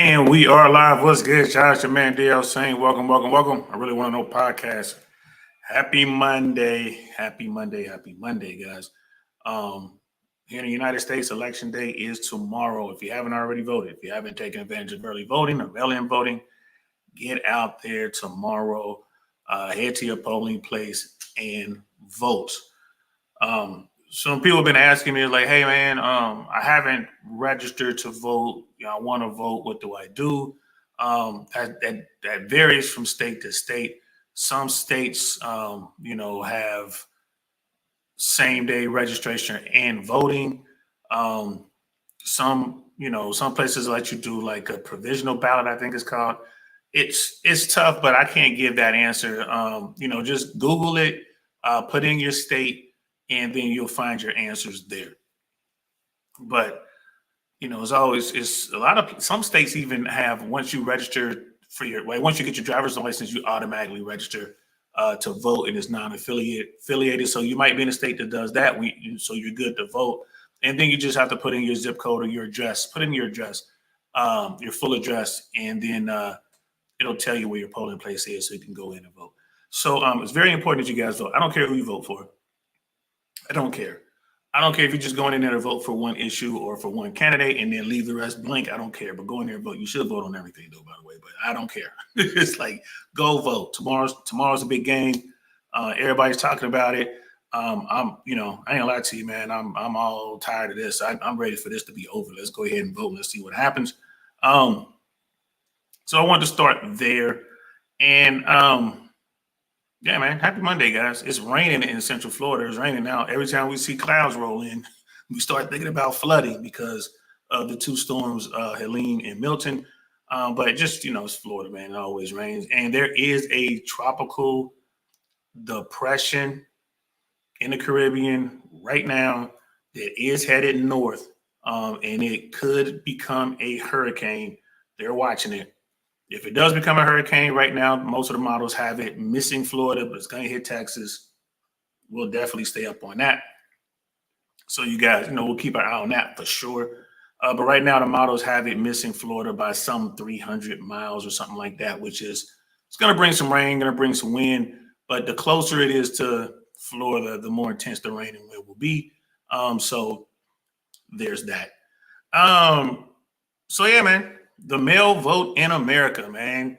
And we are live. What's good, Josh? Your man DL saying, welcome, welcome, welcome. I really want to know podcast. Happy Monday. Happy Monday. Happy Monday, guys. Here in the United States, election day is tomorrow. If you haven't already voted, if you haven't taken advantage of early voting or mail-in voting, get out there tomorrow. Head to your polling place and vote. Some people have been asking me like, hey man, I haven't registered to vote. I want to vote. What do I do? That varies from state to state. Some states, have same day registration and voting. Some places let you do like a provisional ballot, I think it's called. It's tough, but I can't give that answer. Just Google it, put in your state, and then you'll find your answers there. But it's a lot of some states even have once you register once you get your driver's license, you automatically register to vote, and it's non-affiliated. So you might be in a state that does that, so you're good to vote. And then you just have to put in your zip code or your address. Put in your address, your full address, and then it'll tell you where your polling place is, so you can go in and vote. So it's very important that you guys vote. I don't care who you vote for. I don't care. I don't care if you're just going in there to vote for one issue or for one candidate and then leave the rest blank. I don't care. But go in there and vote. You should vote on everything, though, by the way. But I don't care. It's like, go vote. Tomorrow's a big game. Everybody's talking about it. I ain't gonna lie to you, man. I'm all tired of this. I'm ready for this to be over. Let's go ahead and vote. Let's see what happens. So I wanted to start there. And yeah, man. Happy Monday, guys. It's raining in Central Florida. It's raining now. Every time we see clouds roll in, we start thinking about flooding because of the two storms, Helene and Milton. But just, it's Florida, man. It always rains. And there is a tropical depression in the Caribbean right now that is headed north. And it could become a hurricane. They're watching it. If it does become a hurricane right now, most of the models have it missing Florida, but it's going to hit Texas. We'll definitely stay up on that. So you guys, we'll keep our eye on that for sure. But right now, the models have it missing Florida by some 300 miles or something like that, which is, it's going to bring some rain, going to bring some wind. But the closer it is to Florida, the more intense the rain and wind will be. So there's that. So yeah, man. The male vote in America, man.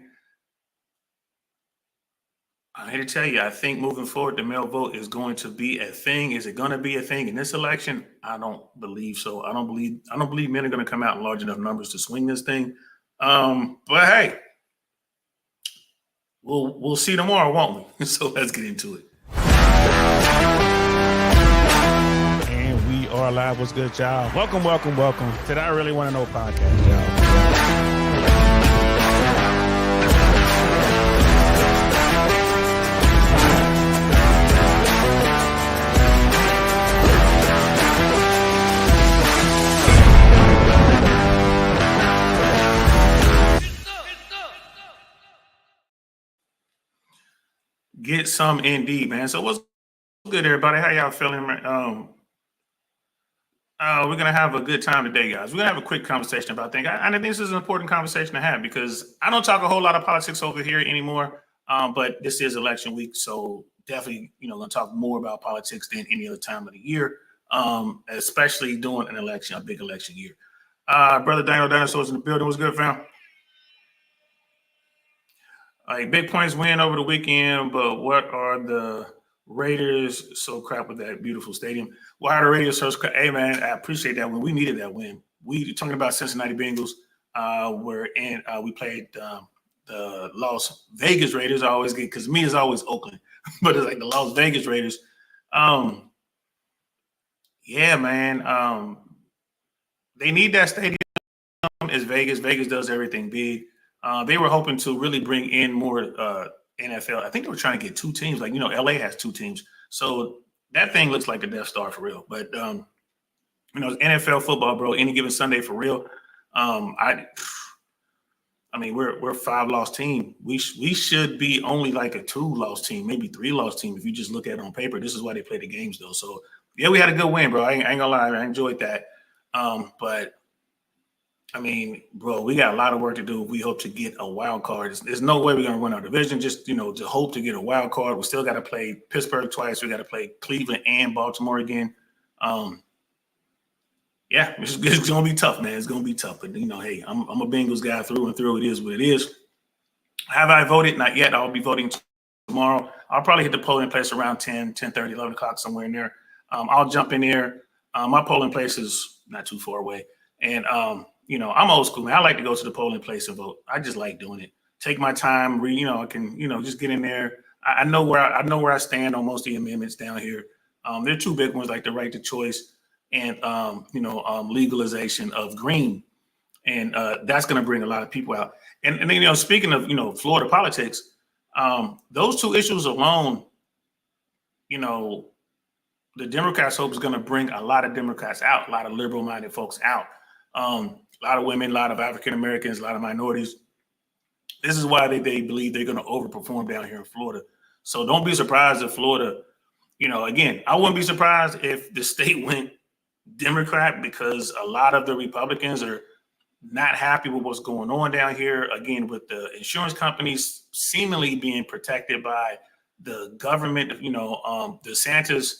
I hate to tell you, I think moving forward, the male vote is going to be a thing. Is it going to be a thing in this election? I don't believe so. I don't believe men are going to come out in large enough numbers to swing this thing. But hey, we'll see tomorrow, won't we? So let's get into it. And we are live. What's good, y'all? Welcome to the I Really Want to Know podcast, y'all. Get some indeed, man. So what's good, everybody? How y'all feeling? We're gonna have a good time today, guys. We're gonna have a quick conversation about things. I think this is an important conversation to have because I don't talk a whole lot of politics over here anymore. But this is election week, so definitely, gonna talk more about politics than any other time of the year, especially during an election, a big election year. Brother Daniel Dinosaurs in the building. What's good, fam? Like big points win over the weekend, but what are the Raiders so crap with that beautiful stadium? Why are the Raiders so crap? Hey man, I appreciate that win. We needed that win. We talking about Cincinnati Bengals. We played the Las Vegas Raiders. I always get because me is always Oakland, but it's like the Las Vegas Raiders. Yeah, man. They need that stadium. It's Vegas. Vegas does everything big. They were hoping to really bring in more NFL. I think they were trying to get two teams. Like, LA has two teams. So that thing looks like a Death Star for real. But, it's NFL football, bro, any given Sunday for real. I mean, we're a 5-loss team. We should be only like a 2-loss team, maybe 3-loss team if you just look at it on paper. This is why they play the games, though. So, yeah, we had a good win, bro. I ain't gonna lie. I enjoyed that. But I mean, bro, we got a lot of work to do if we hope to get a wild card. There's no way we're going to win our division. Just, to hope to get a wild card. We still got to play Pittsburgh twice. We got to play Cleveland and Baltimore again. Yeah, it's going to be tough, man. It's going to be tough. But, hey, I'm a Bengals guy through and through. It is what it is. Have I voted? Not yet. I'll be voting tomorrow. I'll probably hit the polling place around 10:30, 11 o'clock, somewhere in there. I'll jump in there. My polling place is not too far away. And, I'm old school, man. I like to go to the polling place and vote. I just like doing it. Take my time, I can, just get in there. I know where I stand on most of the amendments down here. There are two big ones, like the right to choice and, legalization of green. And that's going to bring a lot of people out. And then, speaking of, Florida politics, those two issues alone, the Democrats hope is going to bring a lot of Democrats out, a lot of liberal-minded folks out, a lot of women, a lot of African Americans, a lot of minorities. This is why they believe they're going to overperform down here in Florida. So don't be surprised if Florida, again, I wouldn't be surprised if the state went Democrat, because a lot of the Republicans are not happy with what's going on down here. Again, with the insurance companies seemingly being protected by the government. DeSantis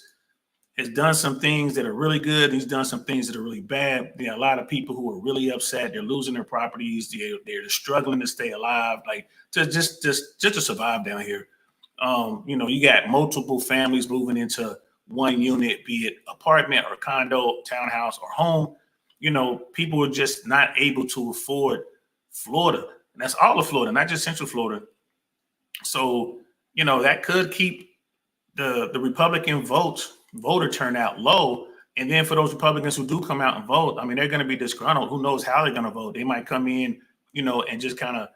has done some things that are really good. He's done some things that are really bad. There are a lot of people who are really upset. They're losing their properties. They're struggling to stay alive, like to just to survive down here. You got multiple families moving into one unit, be it apartment or condo, townhouse or home. People are just not able to afford Florida. And that's all of Florida, not just Central Florida. So, that could keep the Republican voter turnout low. And then for those Republicans who do come out and vote, I mean, they're going to be disgruntled. Who knows how they're going to vote? They might come in, and just kind of,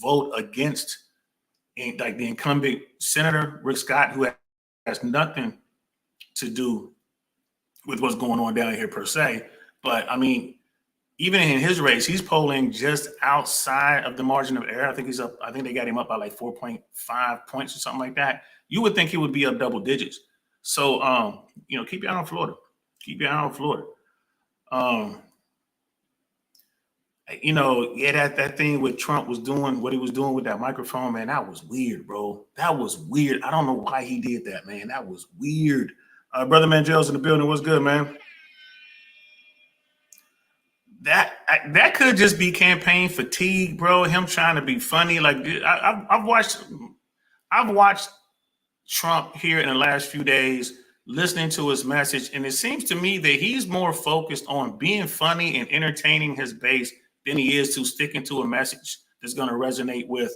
vote against like the incumbent Senator Rick Scott, who has nothing to do with what's going on down here per se. But I mean, even in his race, he's polling just outside of the margin of error. I think he's up. I think they got him up by like 4.5 points or something like that. You would think he would be up double digits. So, keep your eye on Florida. Keep your eye on Florida. That thing with Trump was doing what he was doing with that microphone, man, that was weird, bro. That was weird. I don't know why he did that, man. That was weird. Brother Mangel's in the building. What's good, man? That could just be campaign fatigue, bro. Him trying to be funny. Like I've watched Trump here in the last few days, listening to his message, and it seems to me that he's more focused on being funny and entertaining his base than he is to sticking to a message that's going to resonate with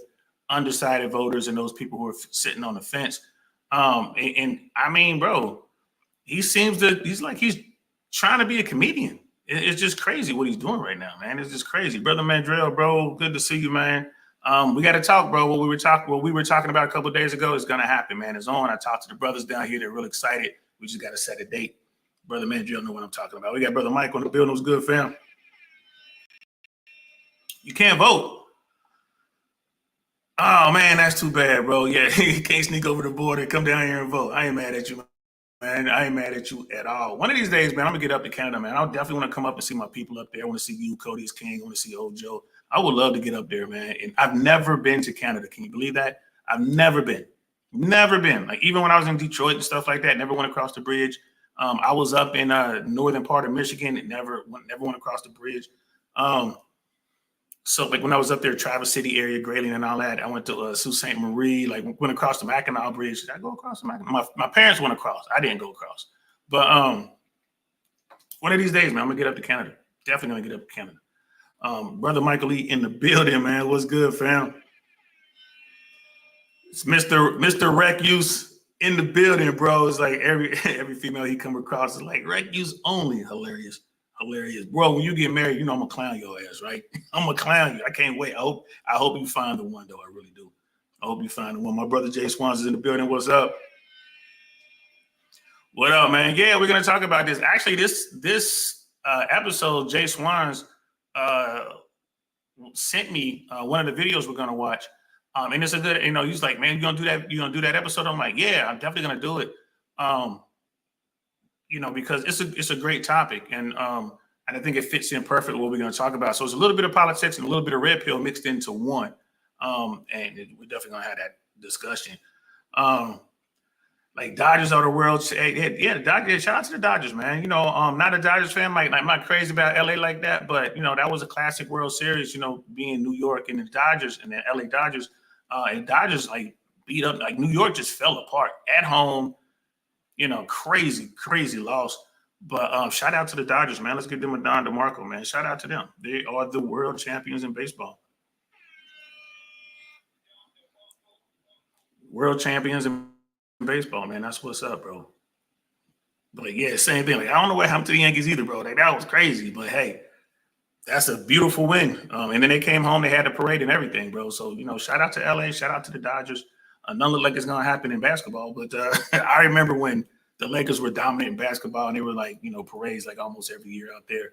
undecided voters and those people who are sitting on the fence. And I mean, bro, he's trying to be a comedian. It's just crazy what he's doing right now, man. It's just crazy. Brother Mandrell, bro, good to see you, man. We got to talk, bro. What we were talking about a couple of days ago is going to happen, man. It's on. I talked to the brothers down here. They're real excited. We just got to set a date. Brother Mandrell know what I'm talking about. We got Brother Mike on the building. What's good, fam? You can't vote. Oh, man, that's too bad, bro. Yeah, you can't sneak over the border and come down here and vote. I ain't mad at you, man. I ain't mad at you at all. One of these days, man, I'm going to get up to Canada, man. I definitely want to come up and see my people up there. I want to see you, Cody's King. I want to see old Joe. I would love to get up there, man. And I've never been to Canada. Can you believe that? I've never been. Never been. Like, even when I was in Detroit and stuff like that, never went across the bridge. I was up in northern part of Michigan and never went across the bridge. So like when I was up there, Traverse City area, Grayling and all that, I went to Sault Ste. Marie, like went across the Mackinac Bridge. Did I go across the Mackinac? My parents went across. I didn't go across. But one of these days, man, I'm going to get up to Canada. Definitely going to get up to Canada. Brother Michael Lee in the building, man. What's good, fam? It's Mr. Recuse in the building, bro. It's like every female he come across is like, Recuse only. Hilarious. Bro, when you get married, I'm going to clown your ass, right? I'm going to clown you. I can't wait. I hope you find the one, though. I really do. I hope you find the one. My brother Jay Swans is in the building. What's up? What up, man? Yeah, we're going to talk about this. Actually, this episode, Jay Swans sent me one of the videos we're going to watch. And it's a good, he's like, man, you going to do that? You going to do that episode? I'm like, yeah, I'm definitely going to do it. Because it's a great topic. And, And I think it fits in perfect what we're going to talk about. So it's a little bit of politics and a little bit of red pill mixed into one. We're definitely going to have that discussion. Like Dodgers are the world. Yeah, the Dodgers. Shout out to the Dodgers, man. Not a Dodgers fan. Like I'm not crazy about LA like that, but that was a classic World Series. Being New York and the Dodgers and the LA Dodgers, and Dodgers like beat up. Like New York just fell apart at home. Crazy loss. But shout out to the Dodgers, man. Let's give them a Don DeMarco, man. Shout out to them. They are the world champions in baseball. World champions in baseball, man. That's what's up, bro. But yeah, same thing. Like I don't know what happened to the Yankees either, bro. Like that was crazy. But hey, that's a beautiful win. And then they came home, they had the parade and everything, bro. So shout out to LA, shout out to the Dodgers. None look like it's gonna happen in basketball, but I remember when the Lakers were dominant in basketball, and they were like parades like almost every year out there.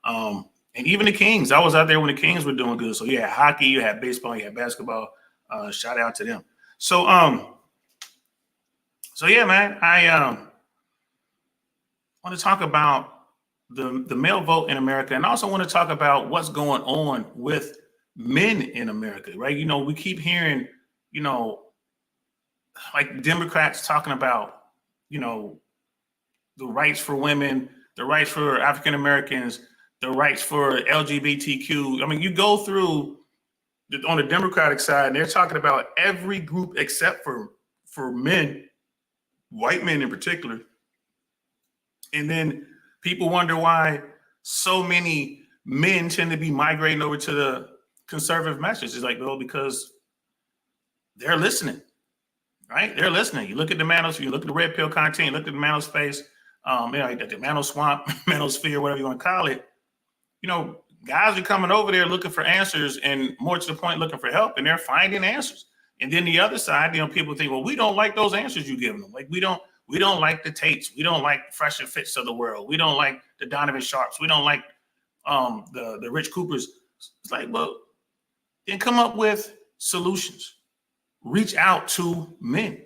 And even the Kings, I was out there when the Kings were doing good. So you had hockey, you had baseball, you had basketball. Shout out to them. So yeah, man, I want to talk about the male vote in America, and also want to talk about what's going on with men in America, right? We keep hearing, like Democrats talking about, the rights for women, the rights for African Americans, the rights for LGBTQ. I mean, you go through on the Democratic side, and they're talking about every group except for men, white men in particular. And then people wonder why so many men tend to be migrating over to the conservative message. It's like, well, because they're listening, right? They're listening. You look at the manosphere, you look at the red pill content, you look at the manospace, the manoswamp, manosphere, whatever you want to call it. Guys are coming over there looking for answers, and more to the point, looking for help, and they're finding answers. And then the other side, people think, well, we don't like those answers you give them. Like we don't like the Tates. We don't like Fresh and Fits of the world. We don't like the Donovan Sharps. We don't like the Rich Coopers. It's like, well, then come up with solutions. Reach out to men.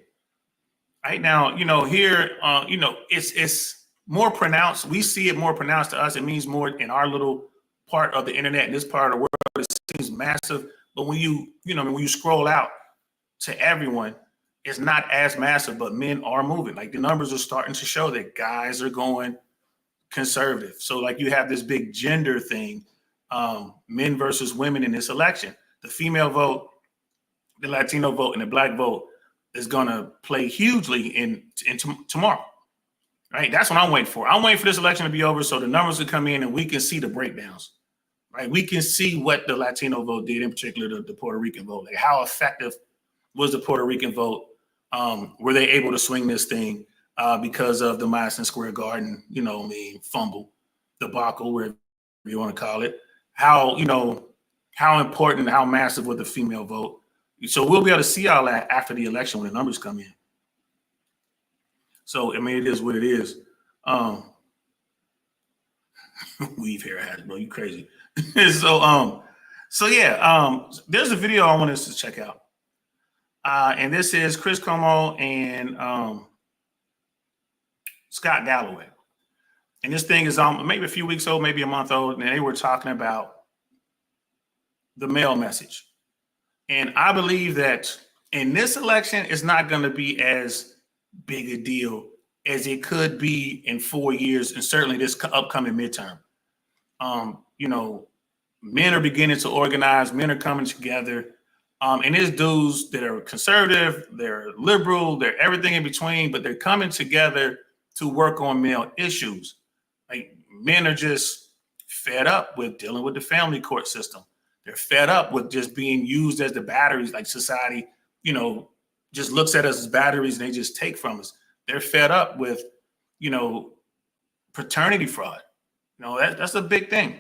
Right now, here, it's more pronounced. We see it more pronounced to us. It means more in our little part of the internet, in this part of the world. It seems massive. But when you scroll out to everyone, it's not as massive, but men are moving. Like the numbers are starting to show that guys are going conservative. So like you have this big gender thing, men versus women in this election. The female vote, the Latino vote, and the Black vote is going to play hugely in tomorrow. Right? That's what I'm waiting for. I'm waiting for this election to be over so the numbers will come in and we can see the breakdowns. Right? We can see what the Latino vote did, in particular the Puerto Rican vote. Like how effective was the Puerto Rican vote? Were they able to swing this thing because of the Madison Square Garden, fumble, debacle, whatever you want to call it? How important, how massive was the female vote? So we'll be able to see all that after the election when the numbers come in. So, I mean, it is what it is. Weave hair has, bro. You crazy. So yeah, there's a video I want us to check out. And this is Chris Cuomo and Scott Galloway. And this thing is maybe a few weeks old, maybe a month old, and they were talking about the mail message. And I believe that in this election, it's not going to be as big a deal as it could be in 4 years, and certainly this upcoming midterm. Men are beginning to organize, men are coming together. And there's dudes that are conservative, they're liberal, they're everything in between, but they're coming together to work on male issues. Like men are just fed up with dealing with the family court system. They're fed up with just being used as the batteries, like society, just looks at us as batteries and they just take from us. They're fed up with, paternity fraud. That's a big thing.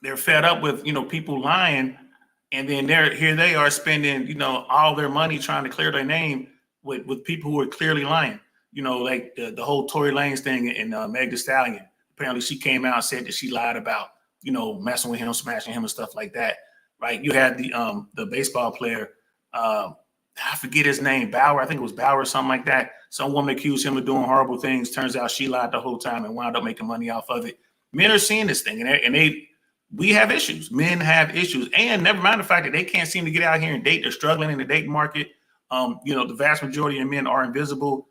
They're fed up with, people lying. And then here they are spending, all their money trying to clear their name with people who are clearly lying. Like the whole Tory Lanez thing and Meg Thee Stallion. Apparently she came out and said that she lied about, messing with him, smashing him and stuff like that. Right. You had the baseball player, I forget his name, Bauer. I think it was Bauer or something like that. Some woman accused him of doing horrible things. Turns out she lied the whole time and wound up making money off of it. Men are seeing this thing, we have issues. Men have issues, and never mind the fact that they can't seem to get out here and date. They're struggling in the dating market. The vast majority of men are invisible.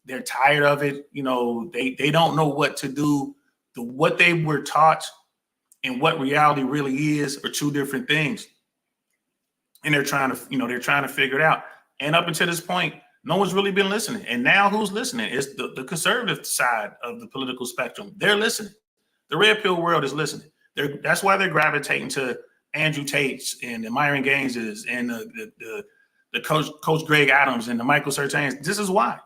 They're tired of it. They don't know what to do. What they were taught and what reality really is are two different things. And they're trying to figure it out. And up until this point, no one's really been listening. And now who's listening? It's the conservative side of the political spectrum. They're listening. The red pill world is listening. That's why they're gravitating to Andrew Tate's and the Myron Gaineses and the Coach Greg Adams and the Michael Sertans. This is why.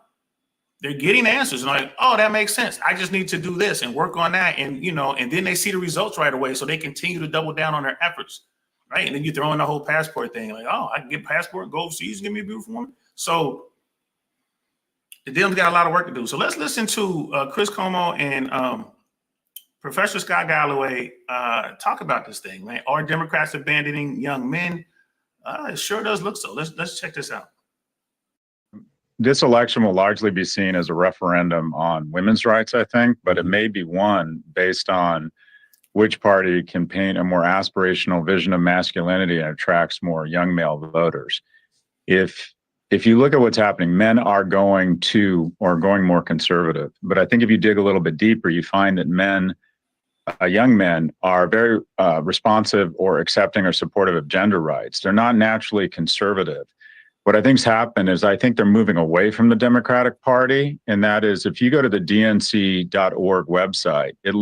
They're getting answers and like, oh, that makes sense. I just need to do this and work on that. And, and then they see the results right away. So they continue to double down on their efforts. Right. And then you throw in the whole passport thing. Like, oh, I can get passport, go overseas, give me a beautiful woman. So the Dems got a lot of work to do. So let's listen to Chris Como and Professor Scott Galloway talk about this thing, right? Are Democrats abandoning young men? It sure does look so. Let's check this out. This election will largely be seen as a referendum on women's rights, I think, but it may be won based on which party can paint a more aspirational vision of masculinity and attracts more young male voters. If you look at what's happening, men are going more conservative. But I think if you dig a little bit deeper, you find that young men are very responsive or accepting or supportive of gender rights. They're not naturally conservative. What I think's happened is I think they're moving away from the Democratic Party. And that is, if you go to the dnc.org website, it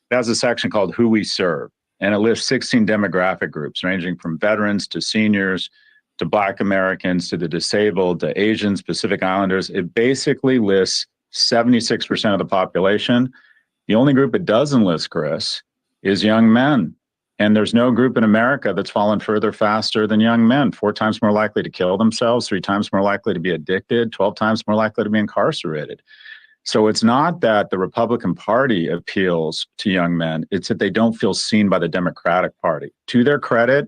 has a section called Who We Serve. And it lists 16 demographic groups ranging from veterans to seniors to Black Americans to the disabled to Asians, Pacific Islanders. It basically lists 76% of the population. The only group it doesn't list, Chris, is young men. And there's no group in America that's fallen further faster than young men. 4 times more likely to kill themselves, 3 times more likely to be addicted, 12 times more likely to be incarcerated. So it's not that the Republican Party appeals to young men. It's that they don't feel seen by the Democratic Party. To their credit,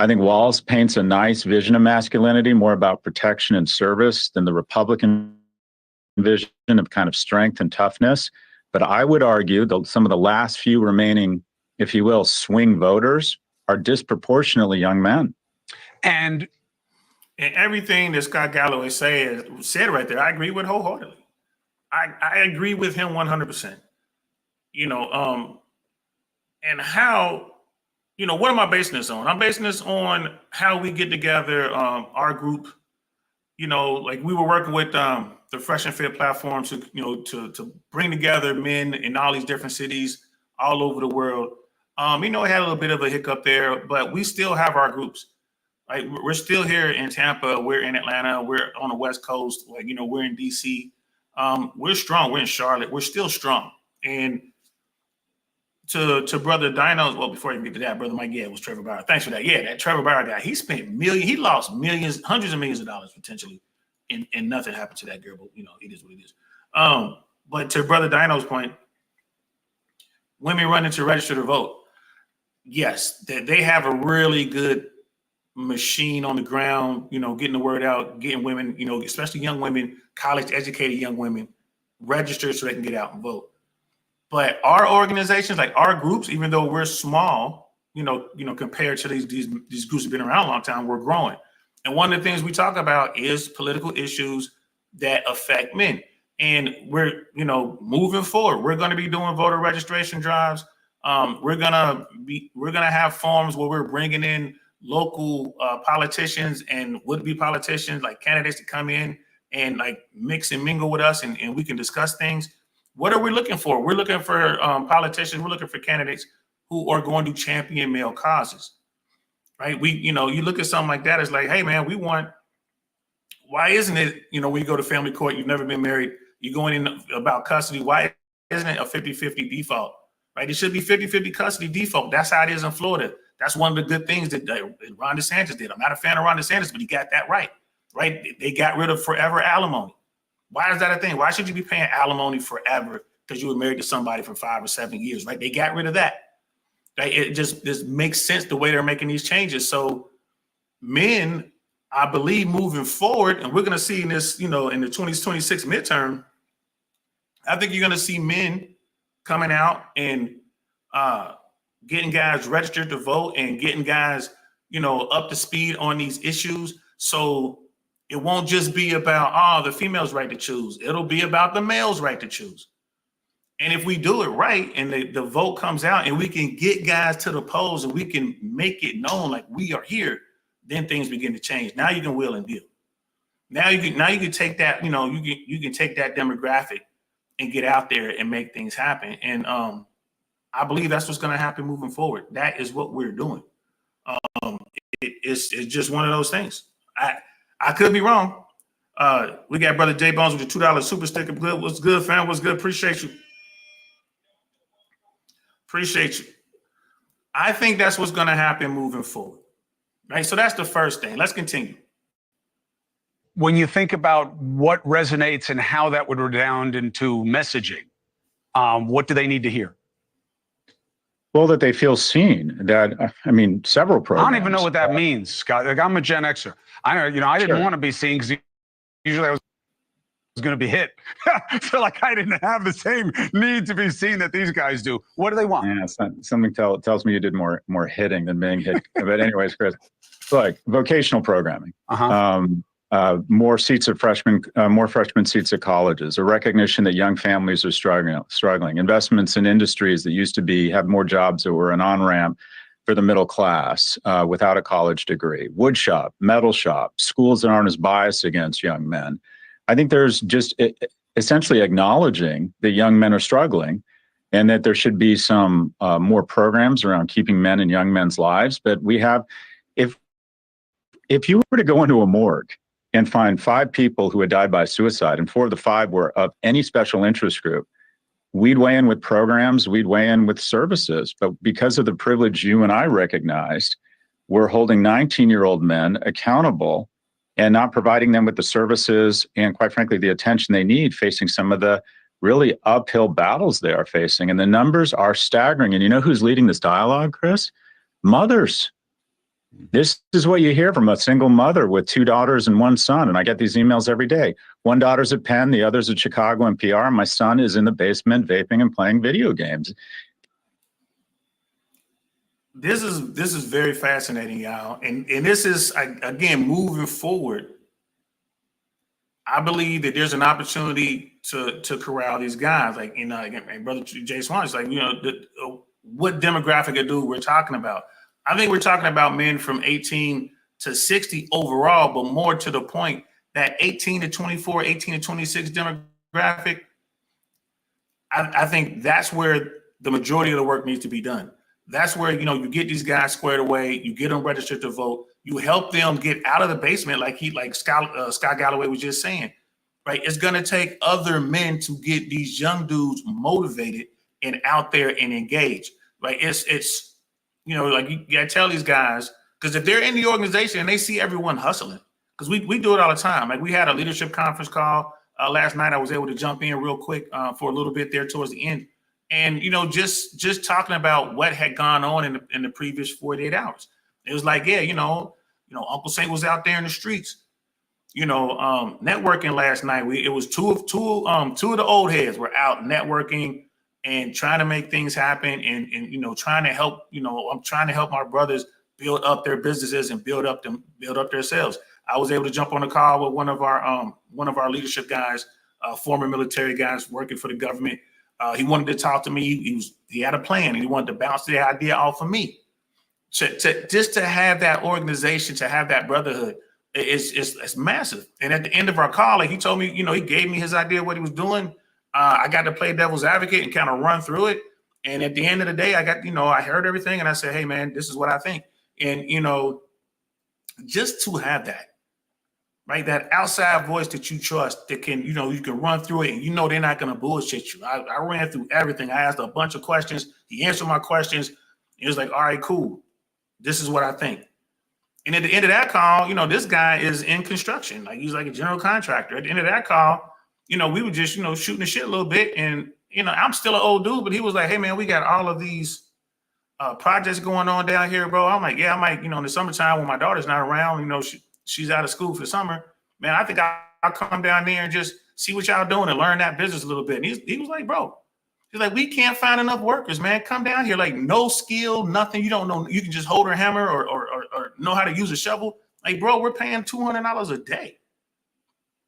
I think Walz paints a nice vision of masculinity, more about protection and service than the Republican vision of kind of strength and toughness. But I would argue that some of the last few remaining, if you will, swing voters are disproportionately young men. And everything that Scott Galloway said right there, I agree with wholeheartedly. I agree with him 100%. And how, what am I basing this on? I'm basing this on how we get together, our group, like we were working with the Fresh and Fair platform to bring together men in all these different cities all over the world. It had a little bit of a hiccup there, but we still have our groups. Right? We're still here in Tampa. We're in Atlanta. We're on the West Coast. We're in DC. We're strong. We're in Charlotte. We're still strong. And to Brother Dino's, well, before you get to that, Brother Mike, it was Trevor Bauer. Thanks for that. Yeah, that Trevor Bauer guy, he spent he lost millions, hundreds of millions of dollars potentially, and nothing happened to that girl, but it is what it is. But to Brother Dino's point, women running to register to vote. Yes, they have a really good machine on the ground, getting the word out, getting women, especially young women, college-educated young women, registered so they can get out and vote. But our organizations, like our groups, even though we're small, compared to these groups have been around a long time, we're growing. And one of the things we talk about is political issues that affect men. And we're, moving forward, we're going to be doing voter registration drives. We're gonna have forums where we're bringing in local politicians and would-be politicians, like candidates, to come in and like mix and mingle with us, and we can discuss things. What are we looking for? We're looking for politicians. We're looking for candidates who are going to champion male causes, right? You look at something like that, it's like, hey man, why isn't it, when you go to family court, you've never been married, you're going in about custody, why isn't it a 50-50 default? Right? It should be 50-50 custody default. That's how it is in Florida. That's one of the good things that Ron DeSantis did. I'm not a fan of Ron DeSantis, but he got that right. Right? They got rid of forever alimony. Why is that a thing? Why should you be paying alimony forever because you were married to somebody for 5 or 7 years? Right? They got rid of that. Right? It just makes sense the way they're making these changes. So men, I believe, moving forward, and we're going to see in this, in the 2026 midterm, I think you're going to see men coming out and getting guys registered to vote and getting guys, up to speed on these issues. So it won't just be about, the female's right to choose. It'll be about the male's right to choose. And if we do it right and the vote comes out and we can get guys to the polls and we can make it known like we are here, then things begin to change. Now you can wheel and deal. Now you can take that, you can take that demographic and get out there and make things happen. And I believe that's what's going to happen moving forward. That is what we're doing. It's just one of those things. I could be wrong. We got Brother J Bones with the $2 super sticker. Good. What's good, fam? What's good? Appreciate you. Appreciate you. I think that's what's going to happen moving forward. Right. So that's the first thing. Let's continue. When you think about what resonates and how that would redound into messaging, what do they need to hear? Well, that they feel seen. That, I mean, several programs. I don't even know what that means, Scott. Like, I'm a Gen Xer. I didn't want to be seen because usually I was going to be hit. So like I didn't have the same need to be seen that these guys do. What do they want? Yeah, something tells me you did more hitting than being hit. But anyways, Chris, like vocational programming. More seats at more freshman seats at colleges, a recognition that young families are struggling, investments in industries that used to have more jobs that were an on-ramp for the middle class without a college degree, wood shop, metal shop, schools that aren't as biased against young men. I think there's just essentially acknowledging that young men are struggling and that there should be some more programs around keeping men in young men's lives. But we have, if you were to go into a morgue and find 5 people who had died by suicide, and 4 of the 5 were of any special interest group, we'd weigh in with programs, we'd weigh in with services. But because of the privilege you and I recognized, we're holding 19-year-old men accountable and not providing them with the services and, quite frankly, the attention they need, facing some of the really uphill battles they are facing. And the numbers are staggering. And you know who's leading this dialogue, Chris? Mothers. This is what you hear from a single mother with 2 daughters and 1 son. And I get these emails every day. One daughter's at Penn, the other's at Chicago and PR. And my son is in the basement vaping and playing video games. This is very fascinating, y'all. And this is, again, moving forward. I believe that there's an opportunity to corral these guys. Like, again, Brother Jay Swan is like, what demographic of dude we're talking about. I think we're talking about men from 18 to 60 overall, but more to the point that 18 to 24, 18 to 26 demographic, I think that's where the majority of the work needs to be done. That's where, you get these guys squared away, you get them registered to vote, you help them get out of the basement like Scott Galloway was just saying, right? It's going to take other men to get these young dudes motivated and out there and engaged, right? It's like you got to tell these guys, because if they're in the organization and they see everyone hustling, because we do it all the time. Like we had a leadership conference call last night. I was able to jump in real quick for a little bit there towards the end. And, just talking about what had gone on in the previous 48 hours. It was like, yeah, Uncle Saint was out there in the streets, networking last night. It was two of the old heads were out networking and trying to make things happen and trying to help, I'm trying to help my brothers build up their businesses and build up their sales. I was able to jump on a call with one of our leadership guys, former military guys working for the government. He wanted to talk to me. He had a plan and he wanted to bounce the idea off of me. To have that organization, to have that brotherhood, it's massive. And at the end of our call, like he told me, he gave me his idea of what he was doing. I got to play devil's advocate and kind of run through it. And at the end of the day, I got, I heard everything and I said, hey man, this is what I think. And, just to have that, right? That outside voice that you trust that can, you can run through it and they're not going to bullshit you. I ran through everything. I asked a bunch of questions. He answered my questions. He was like, all right, cool. This is what I think. And at the end of that call, this guy is in construction. Like he's like a general contractor. At the end of that call, we were just, shooting the shit a little bit. And, I'm still an old dude, but he was like, hey man, we got all of these projects going on down here, bro. I'm like, yeah, I might, in the summertime when my daughter's not around, she's out of school for the summer, man, I think I'll come down there and just see what y'all doing and learn that business a little bit. And he was like, bro, She's like, we can't find enough workers, man. Come down here. Like, no skill, nothing. You don't know. You can just hold a hammer or know how to use a shovel. Like, bro, we're paying $200 a day.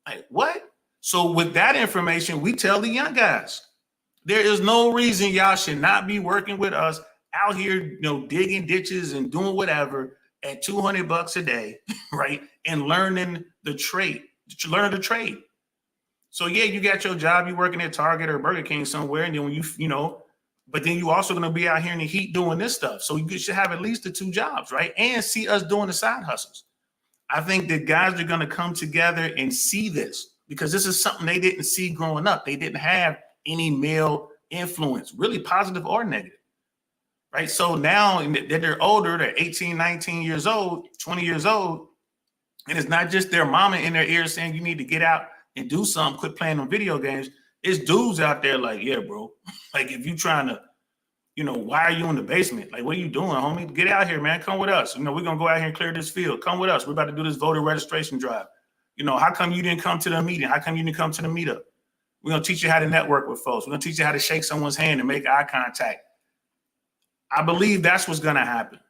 Like, what? So with that information, we tell the young guys, there is no reason y'all should not be working with us out here, digging ditches and doing whatever at $200 a day, right? And learning the trade. Learn the trade. So yeah, you got your job, you working at Target or Burger King somewhere, and then when but then you also gonna be out here in the heat doing this stuff. So you should have at least the 2 jobs, right? And see us doing the side hustles. I think that guys are gonna come together and see this because this is something they didn't see growing up. They didn't have any male influence, really positive or negative, right? So now that they're older, they're 18, 19 years old, 20 years old, and it's not just their mama in their ear saying you need to get out and do something, quit playing on video games. It's dudes out there like, yeah, bro. Like, if you trying to, why are you in the basement? Like, what are you doing, homie? Get out here, man. Come with us. We're going to go out here and clear this field. Come with us. We're about to do this voter registration drive. How come you didn't come to the meeting? How come you didn't come to the meetup? We're going to teach you how to network with folks. We're going to teach you how to shake someone's hand and make eye contact. I believe that's what's going to happen.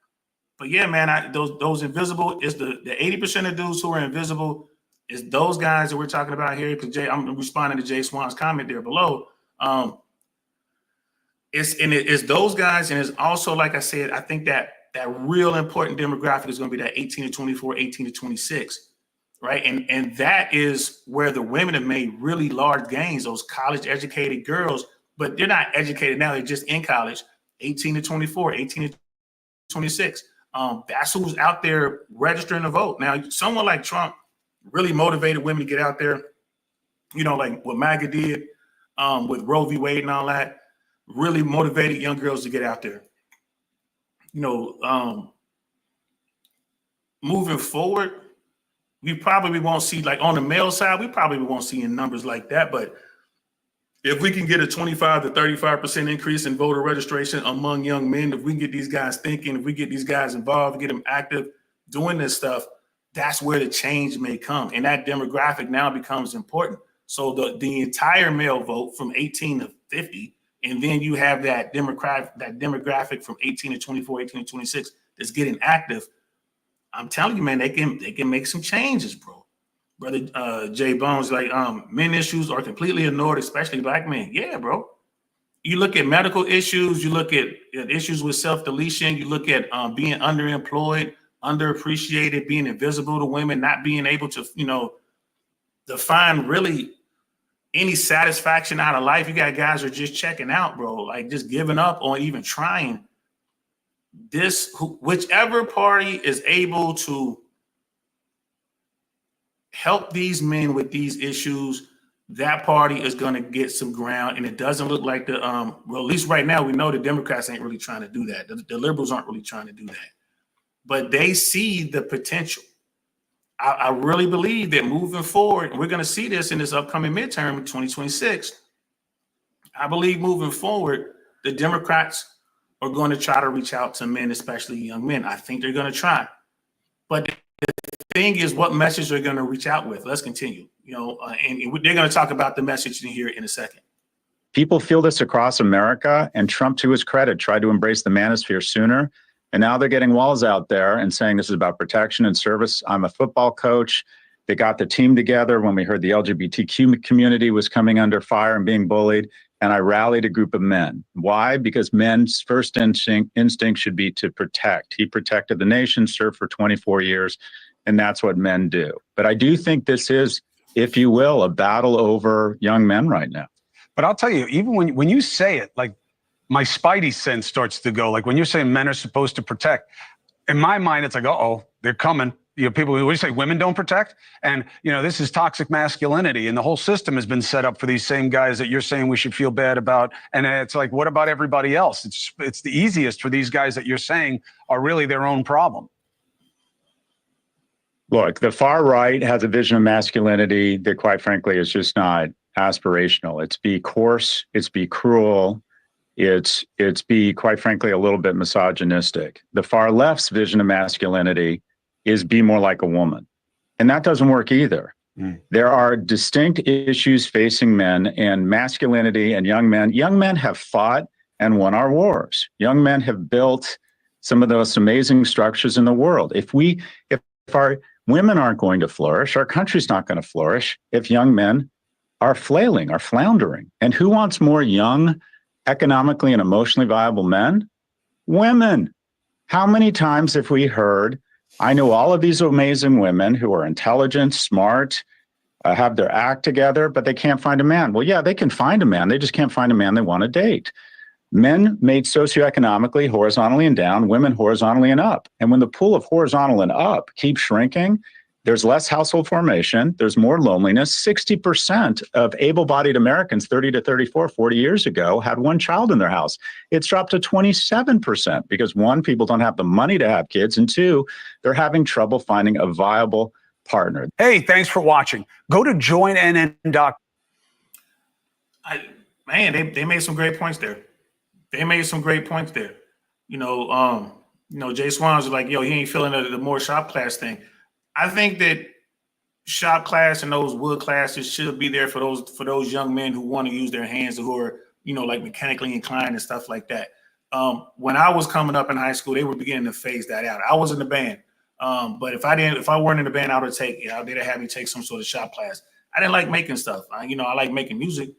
But yeah, man, those invisible is the 80% of dudes who are invisible is those guys that we're talking about here. Because I'm responding to Jay Swan's comment there below. It's those guys, and it's also, like I said, I think that real important demographic is going to be that 18 to 24, 18 to 26, right? And that is where the women have made really large gains. Those college educated girls, but they're not educated now; they're just in college. 18 to 24, 18 to 26. That's who's out there registering to vote. Now, someone like Trump really motivated women to get out there, like what MAGA did with Roe v. Wade and all that, really motivated young girls to get out there. Moving forward, we probably won't see, like on the male side, we probably won't see in numbers like that. But if we can get a 25 to 35% increase in voter registration among young men, if we can get these guys thinking, if we get these guys involved, get them active doing this stuff, that's where the change may come. And that demographic now becomes important. So the entire male vote from 18 to 50, and then you have that demographic from 18 to 24, 18 to 26 that's getting active. I'm telling you, man, they can make some changes, bro. Brother Jay Bones, like men issues are completely ignored, especially black men. Yeah, bro. You look at medical issues, you look at issues with self-deletion, you look at being underemployed, underappreciated, being invisible to women, not being able to, define really any satisfaction out of life. You got guys who are just checking out, bro, like just giving up on even trying. Whichever party is able to help these men with these issues, that party is going to get some ground. And it doesn't look like at least right now, we know the Democrats ain't really trying to do that. The liberals aren't really trying to do that, but they see the potential. I really believe that moving forward, and we're going to see this in this upcoming midterm in 2026. I believe moving forward, the Democrats are going to try to reach out to men, especially young men. I think they're going to try. But the thing is, what message they're going to reach out with. Let's continue. And they're going to talk about the message in here in a second. People feel this across America, and Trump, to his credit, tried to embrace the manosphere sooner. And now they're getting walls out there and saying this is about protection and service. I'm a football coach. They got the team together when we heard the LGBTQ community was coming under fire and being bullied. And I rallied a group of men. Why? Because men's first instinct should be to protect. He protected the nation, served for 24 years, and that's what men do. But I do think this is, if you will, a battle over young men right now. But I'll tell you, even when you say it, like my spidey sense starts to go, like when you're saying men are supposed to protect, in my mind, it's like, uh-oh, they're coming. People, what do you say, women don't protect? And, this is toxic masculinity. And the whole system has been set up for these same guys that you're saying we should feel bad about. And it's like, what about everybody else? It's the easiest for these guys that you're saying are really their own problem. Look, the far right has a vision of masculinity that, quite frankly, is just not aspirational. It's be coarse, it's be cruel, it's be, quite frankly, a little bit misogynistic. The far left's vision of masculinity is be more like a woman. And that doesn't work either. There are distinct issues facing men and masculinity and young men. Young men have fought and won our wars. Young men have built some of the most amazing structures in the world. If our women aren't going to flourish, our country's not going to flourish if young men are flailing, are floundering. And who wants more young, economically and emotionally viable men? Women. How many times have we heard, I know all of these amazing women who are intelligent, smart, have their act together, but they can't find a man. Well, yeah, they can find a man. They just can't find a man they want to date. Men made socioeconomically, horizontally and down, women horizontally and up. And when the pool of horizontal and up keeps shrinking, there's less household formation, there's more loneliness. 60% of able-bodied Americans 30 to 34, 40 years ago had one child in their house. It's dropped to 27% because one, people don't have the money to have kids, and two, they're having trouble finding a viable partner. Hey, thanks for watching. Go to joinnn.com. Man, they made some great points there. They made some great points there. Jay Swans was like, yo, he ain't feeling the more shop class thing. I think that shop class and those wood classes should be there for those young men who want to use their hands, who are, like mechanically inclined and stuff like that. When I was coming up in high school, they were beginning to phase that out. I was in the band. But if I weren't in the band, they'd have me take some sort of shop class. I didn't like making stuff. I like making music.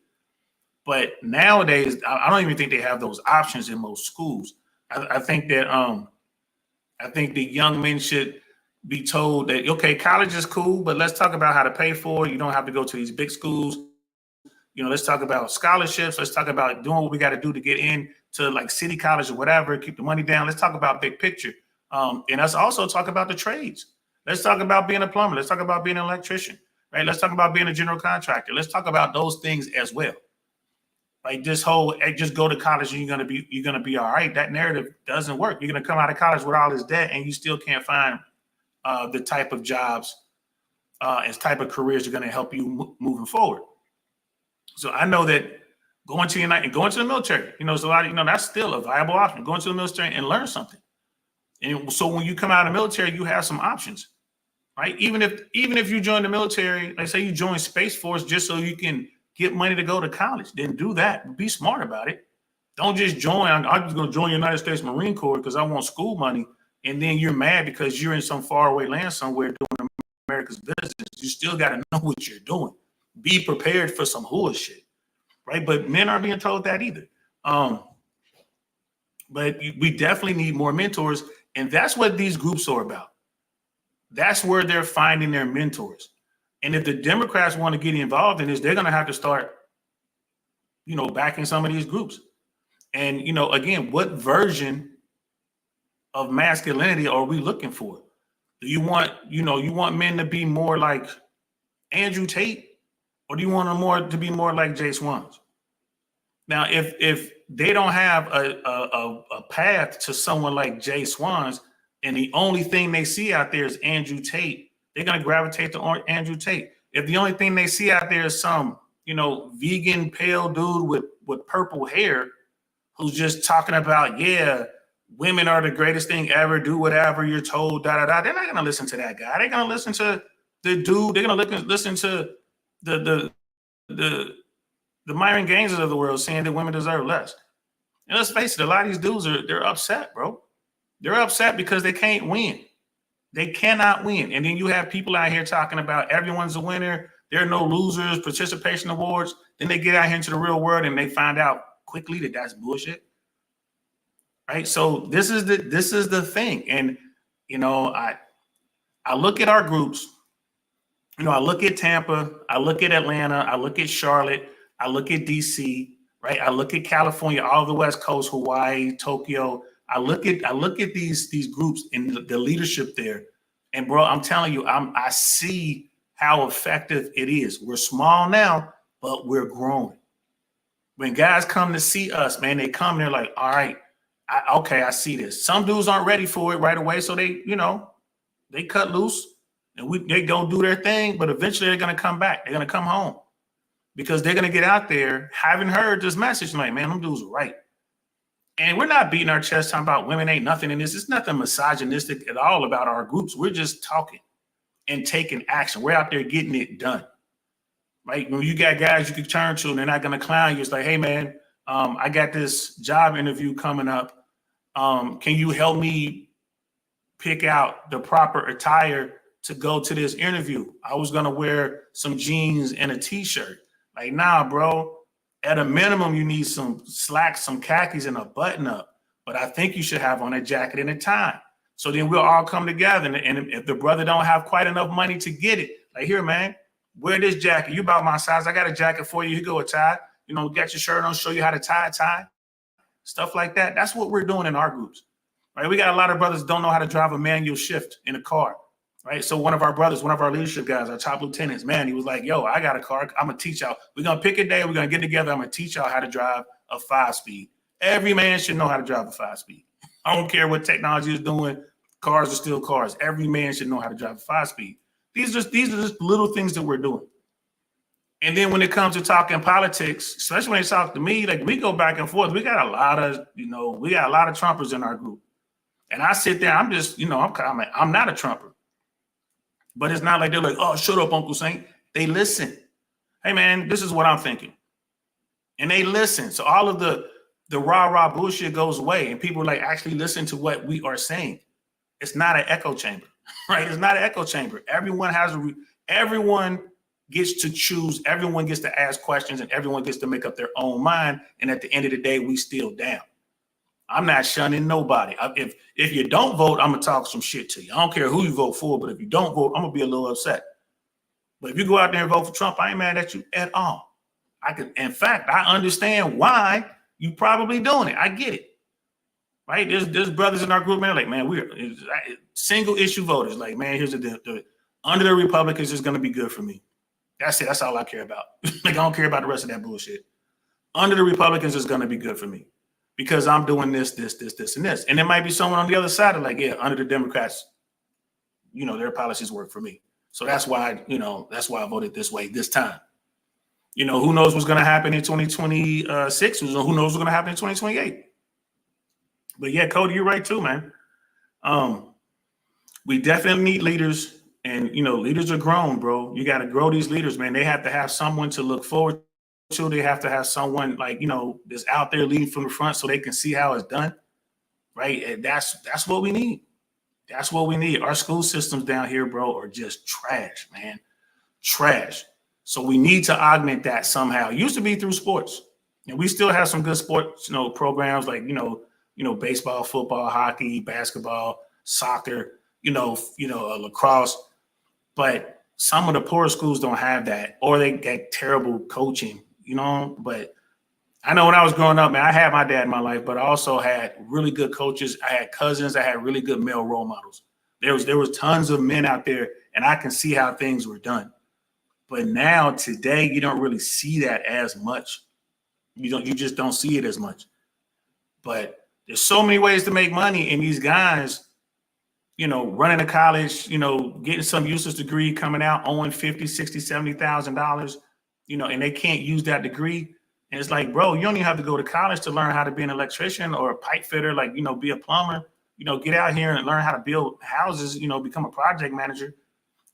But nowadays, I don't even think they have those options in most schools. I think that the young men should be told that, okay, college is cool, but let's talk about how to pay for it. You don't have to go to these big schools. Let's talk about scholarships. Let's talk about doing what we got to do to get into like city college or whatever, keep the money down. Let's talk about big picture. And let's also talk about the trades. Let's talk about being a plumber. Let's talk about being an electrician, right? Let's talk about being a general contractor. Let's talk about those things as well. Like this whole, hey, just go to college and you're gonna be all right. That narrative doesn't work. You're gonna come out of college with all this debt and you still can't find the type of jobs and type of careers are gonna help you moving forward. So I know that going to the military, there's a lot of, that's still a viable option. Going to the military and learn something. And so when you come out of the military, you have some options, right? Even if you join the military, like say you join Space Force just so you can get money to go to college, then do that. Be smart about it. Don't just join. I'm just going to join the United States Marine Corps because I want school money. And then you're mad because you're in some faraway land somewhere doing America's business. You still got to know what you're doing. Be prepared for some horseshit, right? But men aren't being told that either. But we definitely need more mentors. And that's what these groups are about. That's where they're finding their mentors. And if the Democrats want to get involved in this, they're going to have to start, backing some of these groups. And, again, what version of masculinity are we looking for? Do you want, you want men to be more like Andrew Tate, or do you want them to be more like Jay Swans? Now, if they don't have a path to someone like Jay Swans, and the only thing they see out there is Andrew Tate, they're going to gravitate to Andrew Tate. If the only thing they see out there is some, vegan pale dude with purple hair who's just talking about, yeah, women are the greatest thing ever, do whatever you're told, they're not going to listen to that guy. They're going to listen to the dude. They're going to listen to the Myron Gaineses of the world saying that women deserve less. And let's face it, a lot of these dudes they're upset, bro. They're upset because they can't win. They cannot win. And then you have people out here talking about everyone's a winner. There are no losers, participation awards. Then they get out here into the real world and they find out quickly that that's bullshit. Right. So this is the thing. And, I look at our groups, I look at Tampa, I look at Atlanta, I look at Charlotte, I look at DC, right? I look at California, all the West Coast, Hawaii, Tokyo. I look at these groups and the leadership there, and bro, I'm telling you, I see how effective it is. We're small now, but we're growing. When guys come to see us, man, they come, they're like, all right, I see this. Some dudes aren't ready for it right away, so they cut loose and they go do their thing, but eventually they're gonna come back. They're gonna come home because they're gonna get out there having heard this message, like, man, them dudes are right. And we're not beating our chest talking about women ain't nothing in this. It's nothing misogynistic at all about our groups. We're just talking. and taking action. We're out there getting it done. Right? When you got guys you can turn to and they're not going to clown you, it's like, hey, man, I got this job interview coming up. Can you help me pick out the proper attire to go to this interview? I was going to wear some jeans and a t-shirt. Like, nah, bro, at a minimum, you need some slacks, some khakis, and a button up. But I think you should have on a jacket and a tie. So then we'll all come together. And if the brother don't have quite enough money to get it, like, here, man, wear this jacket. You about my size. I got a jacket for you. You go a tie. You know, get your shirt on, show you how to tie a tie. Stuff like that. That's what we're doing in our groups. Right? We got a lot of brothers don't know how to drive a manual shift in a car. Right? So one of our brothers, one of our leadership guys, our top lieutenants, man, he was like, yo, I got a car. I'm going to teach y'all. We're going to pick a day. We're going to get together. I'm going to teach y'all how to drive a 5-speed. Every man should know how to drive a 5-speed. I don't care what technology is doing. Cars are still cars. Every man should know how to drive a 5-speed. These are just little things that we're doing. And then when it comes to talking politics, especially when they talk to me, like, we go back and forth. We got a lot of Trumpers in our group. And I sit there, I'm just, I'm not a Trumper. But it's not like they're like, oh, shut up, Uncle Saint. They listen. Hey, man, this is what I'm thinking. And they listen. So all of the rah-rah bullshit goes away. And people like actually listen to what we are saying. It's not an echo chamber, right? It's not an echo chamber. Everyone gets to choose. Everyone gets to ask questions, and everyone gets to make up their own mind. And at the end of the day, we still down. I'm not shunning nobody. If you don't vote, I'm gonna talk some shit to you. I don't care who you vote for, but if you don't vote, I'm gonna be a little upset. But if you go out there and vote for Trump, I ain't mad at you at all. In fact, I understand why you probably doing it. I get it. Right? There's brothers in our group, man. Like, man, we're single issue voters. Like, man, here's the deal. Under the Republicans is gonna be good for me. That's it. That's all I care about. Like, I don't care about the rest of that bullshit. Under the Republicans is gonna be good for me. Because I'm doing this, and this. And there might be someone on the other side of like, yeah, under the Democrats, their policies work for me. So that's why I voted this way this time. Who knows what's going to happen in 2026? Who knows what's going to happen in 2028? But yeah, Cody, you're right too, man. We definitely need leaders, and leaders are grown, bro. You got to grow these leaders, man. They have to have someone to look forward to. They have to have someone like, that's out there leading from the front so they can see how it's done. Right. And that's what we need. That's what we need. Our school systems down here, bro, are just trash, man. Trash. So we need to augment that somehow. It used to be through sports. And we still have some good sports, programs like, baseball, football, hockey, basketball, soccer, lacrosse. But some of the poor schools don't have that, or they get terrible coaching, But I know when I was growing up, man, I had my dad in my life, but I also had really good coaches. I had cousins. I had really good male role models. There was tons of men out there, and I can see how things were done. But now, today, you don't really see that as much. You just don't see it as much. But there's so many ways to make money, and these guys, running a college, getting some useless degree, coming out owing $50,000, $60,000, $70,000, and they can't use that degree. And it's like, bro, you don't even have to go to college to learn how to be an electrician or a pipe fitter, like, be a plumber, get out here and learn how to build houses, become a project manager.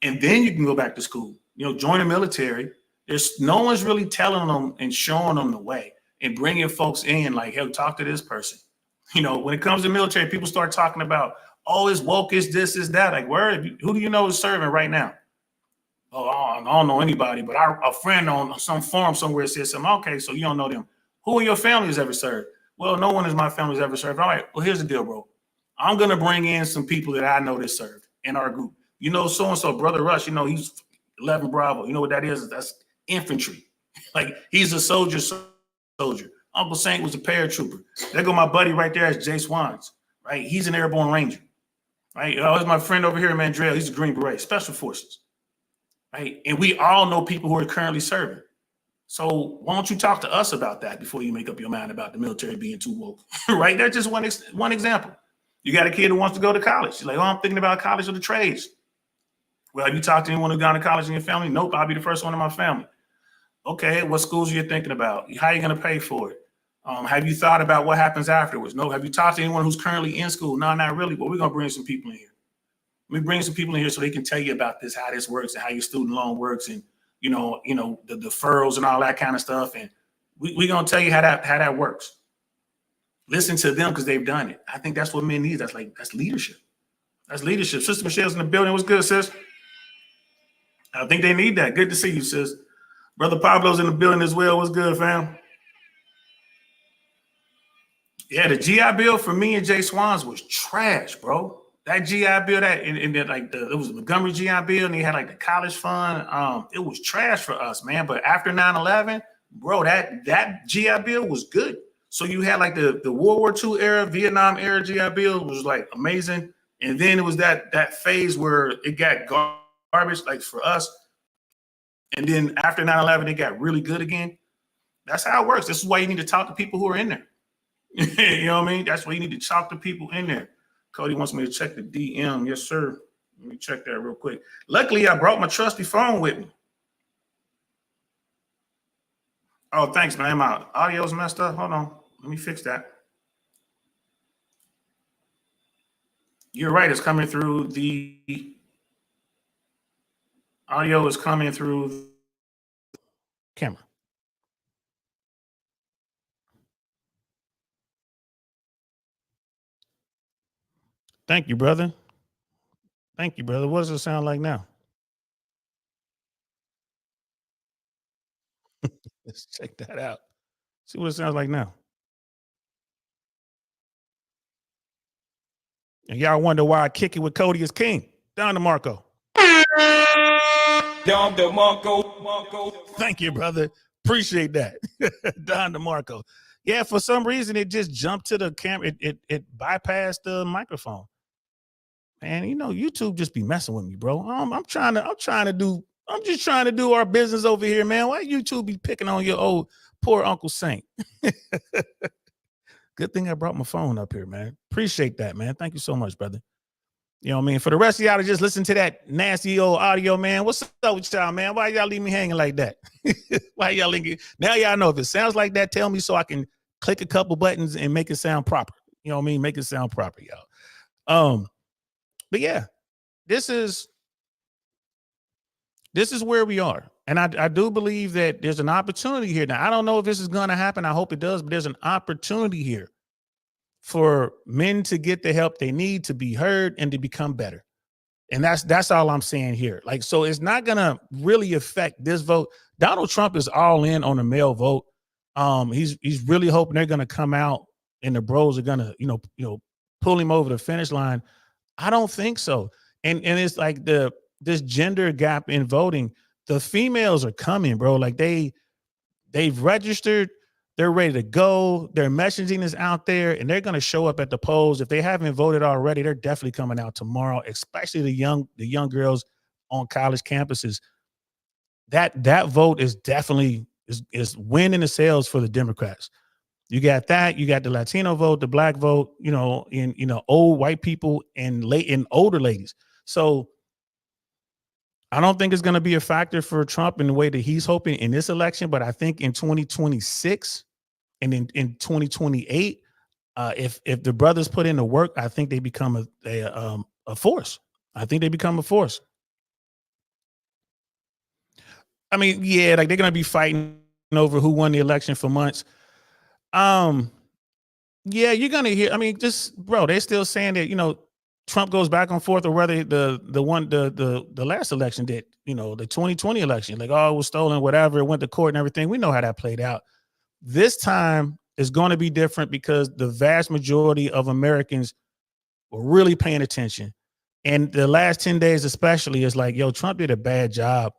And then you can go back to school, join the military. There's no one's really telling them and showing them the way and bringing folks in like, hey, talk to this person. When it comes to military, people start talking about, oh, it's woke, it's this, is that. Like, who do you know is serving right now? Oh, I don't know anybody, but a friend on some forum somewhere said something. Okay, so you don't know them. Who in your family has ever served? Well, no one in my family has ever served. All right, well, here's the deal, bro. I'm going to bring in some people that I know that served in our group. So-and-so, Brother Rush, he's 11 Bravo. You know what that is? That's infantry. Like, he's a soldier. Uncle Saint was a paratrooper. There go my buddy right there, is Jay Swans, right? He's an airborne ranger, right? Here's my friend over here, Mandrell. He's a Green Beret, Special Forces. Right. And we all know people who are currently serving. So why don't you talk to us about that before you make up your mind about the military being too woke? Right. That's just one example. You got a kid who wants to go to college. You're like, oh, I'm thinking about college or the trades. Well, have you talked to anyone who's gone to college in your family? Nope. I'll be the first one in my family. Okay. What schools are you thinking about? How are you going to pay for it? Have you thought about what happens afterwards? No. Have you talked to anyone who's currently in school? No, not really. But we're going to bring some people in here. Let me bring some people in here so they can tell you about this, how this works, and how your student loan works, and the deferrals and all that kind of stuff. And we're gonna tell you how that works. Listen to them because they've done it. I think that's what men need. That's leadership. That's leadership. Sister Michelle's in the building. What's good, sis? I think they need that. Good to see you, sis. Brother Pablo's in the building as well. What's good, fam? Yeah, the GI Bill for me and Jay Swans was trash, bro. That GI Bill, it was the Montgomery GI Bill, and they had like the college fund. It was trash for us, man. But after 9/11, bro, that GI Bill was good. So you had like the World War II era, Vietnam era GI Bill was like amazing. And then it was that phase where it got garbage, like for us. And then after 9/11, it got really good again. That's how it works. This is why you need to talk to people who are in there. You know what I mean? That's why you need to talk to people in there. Cody wants me to check the DM. Yes, sir. Let me check that real quick. Luckily, I brought my trusty phone with me. Oh, thanks, man. My audio's messed up. Hold on. Let me fix that. You're right. It's coming through the audio is coming through camera. Thank you, brother. Thank you, brother. What does it sound like now? Let's check that out. See what it sounds like now. And y'all wonder why I kick it with Cody as king. Don DeMarco. Don DeMarco. Thank you, brother. Appreciate that. Don DeMarco. Yeah, for some reason it just jumped to the camera. It bypassed the microphone. Man, YouTube just be messing with me, bro. I'm just trying to do our business over here, man. Why YouTube be picking on your old poor Uncle Saint? Good thing I brought my phone up here, man. Appreciate that, man. Thank you so much, brother. You know what I mean? For the rest of y'all to just listen to that nasty old audio, man. What's up with y'all, man? Why y'all leave me hanging like that? Why y'all linking? Now y'all know if it sounds like that, tell me so I can click a couple buttons and make it sound proper. You know what I mean? Make it sound proper, y'all. But yeah, this is where we are. And I do believe that there's an opportunity here. Now, I don't know if this is going to happen. I hope it does, but there's an opportunity here for men to get the help they need to be heard and to become better. And that's all I'm saying here. Like, so it's not going to really affect this vote. Donald Trump is all in on the male vote. He's really hoping they're going to come out and the bros are going to, pull him over the finish line. I don't think so. And it's like this gender gap in voting. The females are coming, bro. Like they've registered, they're ready to go. Their messaging is out there, and they're going to show up at the polls. If they haven't voted already, they're definitely coming out tomorrow. Especially the young girls on college campuses. That vote is definitely is winning the sales for the Democrats. You got that. You got the Latino vote, the black vote. Old white people and older ladies. So I don't think it's going to be a factor for Trump in the way that he's hoping in this election. But I think in 2026 and in 2028, if the brothers put in the work, I think they become a force. I think they become a force. I mean, yeah, like they're going to be fighting over who won the election for months. Yeah, you're going to hear. I mean, they're still saying that, Trump goes back and forth, or whether the last election did, the 2020 election, like, oh, it was stolen, whatever, it went to court and everything. We know how that played out. This time is going to be different because the vast majority of Americans were really paying attention. And the last 10 days especially is like, yo, Trump did a bad job.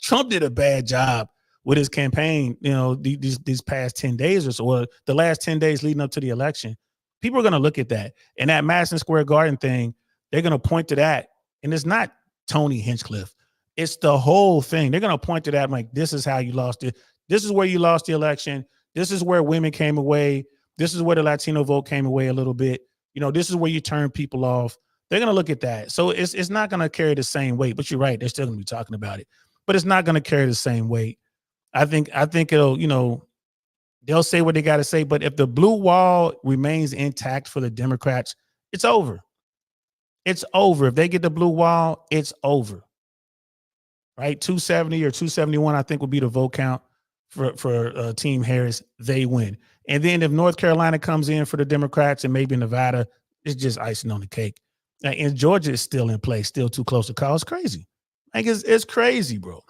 Trump did a bad job with his campaign, these past 10 days or so, or the last 10 days leading up to the election. People are going to look at that. And that Madison Square Garden thing, they're going to point to that. And it's not Tony Hinchcliffe. It's the whole thing. They're going to point to that like, this is how you lost it. This is where you lost the election. This is where women came away. This is where the Latino vote came away a little bit. This is where you turn people off. They're going to look at that. So it's not going to carry the same weight. But you're right. They're still going to be talking about it. But it's not going to carry the same weight. I think it'll, they'll say what they got to say. But if the blue wall remains intact for the Democrats, it's over. It's over. If they get the blue wall, it's over. Right? 270 or 271, I think, will be the vote count for Team Harris. They win. And then if North Carolina comes in for the Democrats and maybe Nevada, it's just icing on the cake. And Georgia is still in play, still too close to call. It's crazy. Like it's crazy, bro.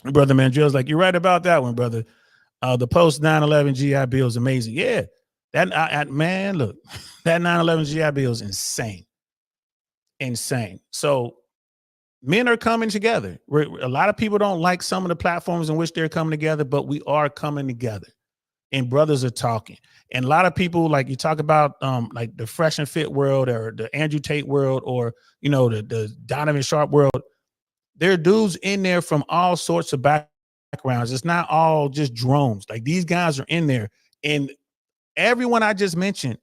Brother Mandrell's like, you're right about that one, brother. The post 9/11 GI Bill is amazing. Yeah, that man, look, that 9/11 GI Bill is insane, insane. So men are coming together. A lot of people don't like some of the platforms in which they're coming together, but we are coming together, and brothers are talking. And a lot of people, like you talk about, like the Fresh and Fit world, or the Andrew Tate world, or the Donovan Sharp world. There are dudes in there from all sorts of backgrounds. It's not all just drones. Like, these guys are in there, and everyone I just mentioned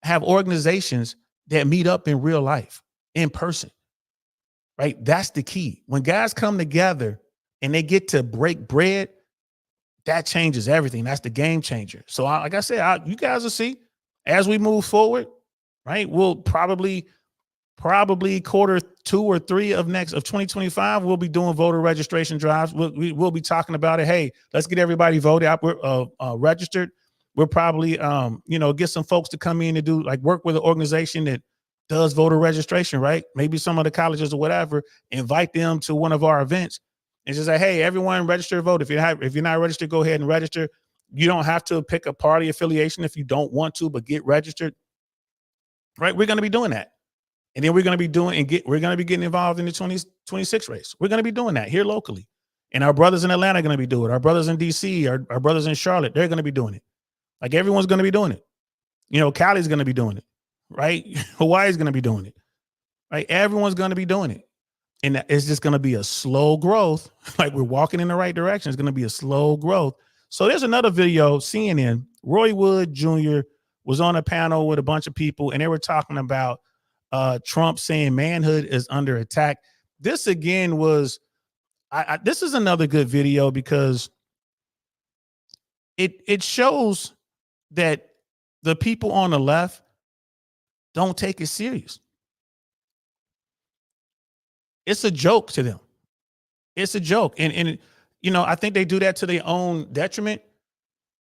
have organizations that meet up in real life, in person. Right? That's the key. When guys come together and they get to break bread, that changes everything. That's the game changer. So, like I said, you guys will see as we move forward. Right? We'll probably quarter 2 or 3 of 2025, we'll be doing voter registration drives. We'll be talking about it. Hey, let's get everybody voted out. We're registered. We'll probably get some folks to come in and do, like, work with an organization that does voter registration, right? Maybe some of the colleges or whatever, invite them to one of our events and just say, hey, everyone register to vote. If you're not registered, go ahead and register. You don't have to pick a party affiliation if you don't want to, but get registered. Right? We're going to be doing that. And then we're going to be getting involved in the 2026 race. We're going to be doing that here locally. And our brothers in Atlanta are going to be doing it. Our brothers in DC, our brothers in Charlotte, they're going to be doing it. Like, everyone's going to be doing it. Cali's going to be doing it, right? Hawaii's going to be doing it, right? Everyone's going to be doing it. And it's just going to be a slow growth. Like, we're walking in the right direction. It's going to be a slow growth. So there's another video, CNN, Roy Wood Jr. was on a panel with a bunch of people, and they were talking about Trump saying manhood is under attack. This again was, this is another good video because it shows that the people on the left don't take it serious. It's a joke to them. It's a joke. And I think they do that to their own detriment,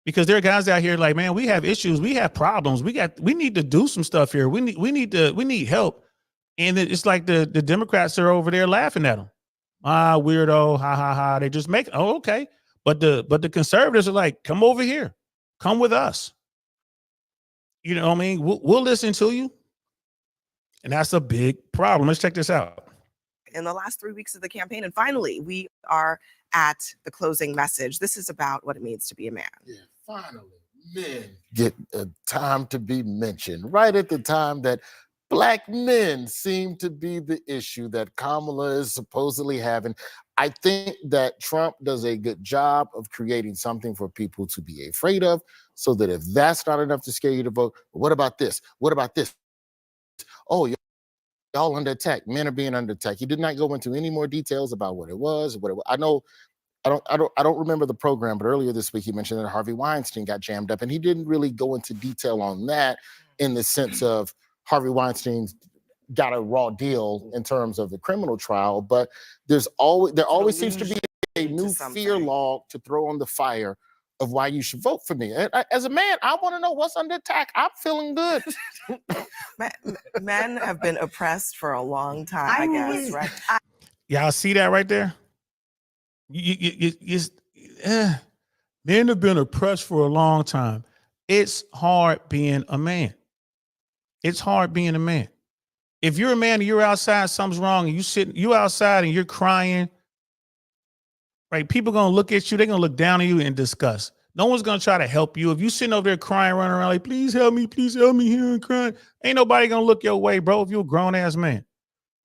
because there are guys out here like, man, we have issues. We have problems. We need to do some stuff here. We need help. And it's like the Democrats are over there laughing at them. Weirdo. Ha ha ha. They just make, oh, okay. But the conservatives are like, come over here. Come with us. You know what I mean? We'll listen to you. And that's a big problem. Let's check this out. In the last 3 weeks of the campaign. And finally, we are at the closing message. This is about what it means to be a man. Yeah, finally, men get time to be mentioned, right at the time that Black men seem to be the issue that Kamala is supposedly having. I think that Trump does a good job of creating something for people to be afraid of, so that if that's not enough to scare you to vote, what about this? What about this? Oh, y'all under attack. Men are being under attack. He did not go into any more details about what it was. I know. I don't remember the program, but earlier this week he mentioned that Harvey Weinstein got jammed up, and he didn't really go into detail on that in the sense of Harvey Weinstein's got a raw deal in terms of the criminal trial. But there always seems to be a new fear log to throw on the fire of why you should vote for me. As a man, I want to know what's under attack. I'm feeling good. Men have been oppressed for a long time, I guess, right? Y'all see that right there? Men have been oppressed for a long time. It's hard being a man. It's hard being a man. If you're a man and you're outside, something's wrong, and you outside and you're crying, right? People gonna look at you, they're gonna look down on you in disgust. No one's gonna try to help you. If you sitting over there crying, running around like, please help me here and crying, ain't nobody gonna look your way, bro, if you're a grown-ass man.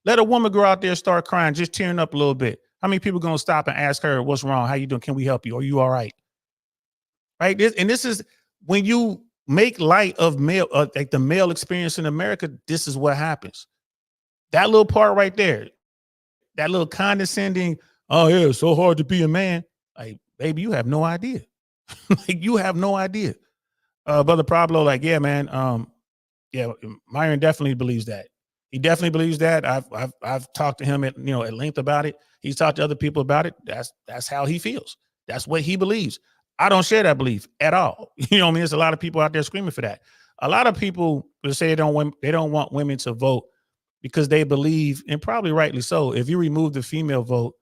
Let a woman go out there and start crying, just tearing up a little bit. How many people gonna stop and ask her, what's wrong? How you doing? Can we help you? Are you all right? Right? This is when you make light of male, like the male experience in America, this is what happens. That little part right there, that little condescending, oh yeah, it's so hard to be a man. Like, baby, you have no idea. Like, you have no idea. Brother Pablo, like, yeah, man. Yeah, Myron definitely believes that. He definitely believes that. I've talked to him at length about it. He's talked to other people about it. That's how he feels. That's what he believes. I don't share that belief at all. You know what I mean? There's a lot of people out there screaming for that. A lot of people will say they don't want women to vote because they believe, and probably rightly so, if you remove the female vote,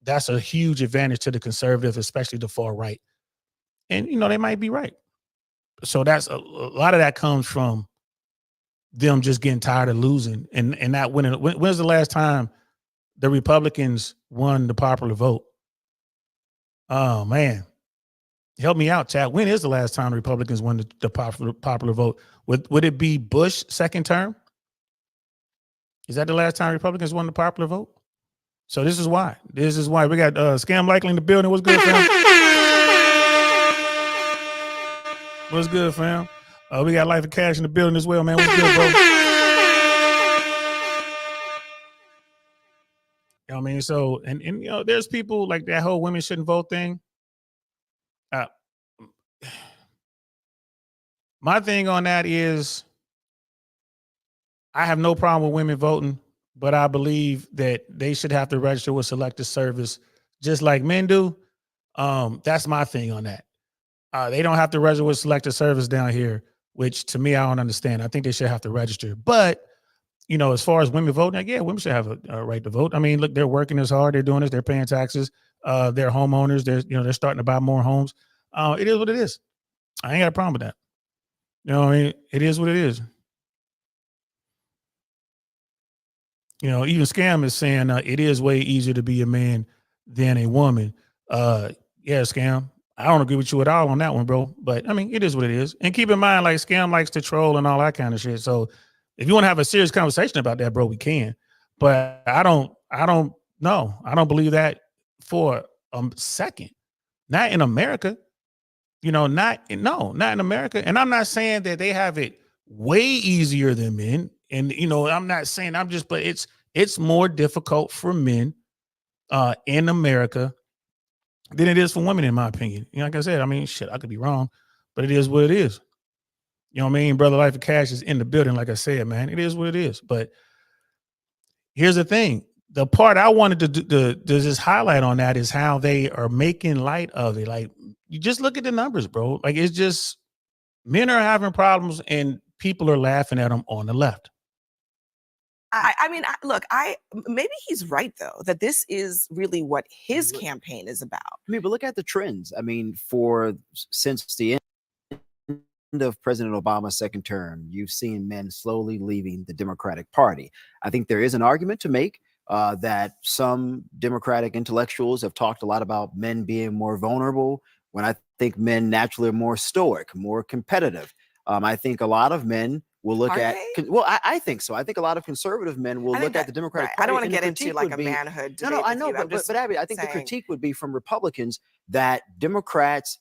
that's a huge advantage to the conservative, especially the far right. And they might be right. So that's a lot of that comes from them just getting tired of losing and not winning. When's the last time the Republicans won the popular vote? Oh man, help me out, chat. When is the last time the Republicans won the popular vote? Would it be Bush second term? Is that the last time Republicans won the popular vote? So this is why. This is why we got Scam Likely in the building. What's good, fam? What's good, fam? We got Life of Cash in the building as well, man. What's good, bro? You know what I mean? So, and there's people like that whole women shouldn't vote thing. My thing on that is I have no problem with women voting, but I believe that they should have to register with Selective Service just like men do. That's my thing on that. They don't have to register with Selective Service down here, which to me, I don't understand. I think they should have to register. But, as far as women voting, yeah, women should have a right to vote. I mean, look, they're working as hard. They're doing this. They're paying taxes. They're homeowners. They're starting to buy more homes. It is what it is. I ain't got a problem with that. You know what I mean? It is what it is. Even Scam is saying it is way easier to be a man than a woman. Yeah, Scam. I don't agree with you at all on that one, bro. But I mean, it is what it is. And keep in mind, like Scam likes to troll and all that kind of shit. So if you want to have a serious conversation about that, bro, we can. But I don't know. I don't believe that for a second. Not in America. Not in America. And I'm not saying that they have it way easier than men. And I'm not saying but it's more difficult for men in America than it is for women, in my opinion. Like I said, I mean, shit, I could be wrong, but it is what it is. You know what I mean? Brother Life of Cash is in the building, like I said, man. It is what it is. But here's the thing. The part I wanted to just highlight on that is how they are making light of it. Like, you just look at the numbers, bro. Like, it's just men are having problems and people are laughing at them on the left. I mean, look, maybe he's right, though, that this is really what his campaign is about. I mean, but look at the trends. I mean, since the end of President Obama's second term, you've seen men slowly leaving the Democratic Party. I think there is an argument to make that some Democratic intellectuals have talked a lot about men being more vulnerable, when I think men naturally are more stoic, more competitive. I think a lot of men will look I think so. I think a lot of conservative men will look at the Democratic Party. I don't want to get into like a manhood debate. No, I know, but Abby, I think the critique would be from Republicans that Democrats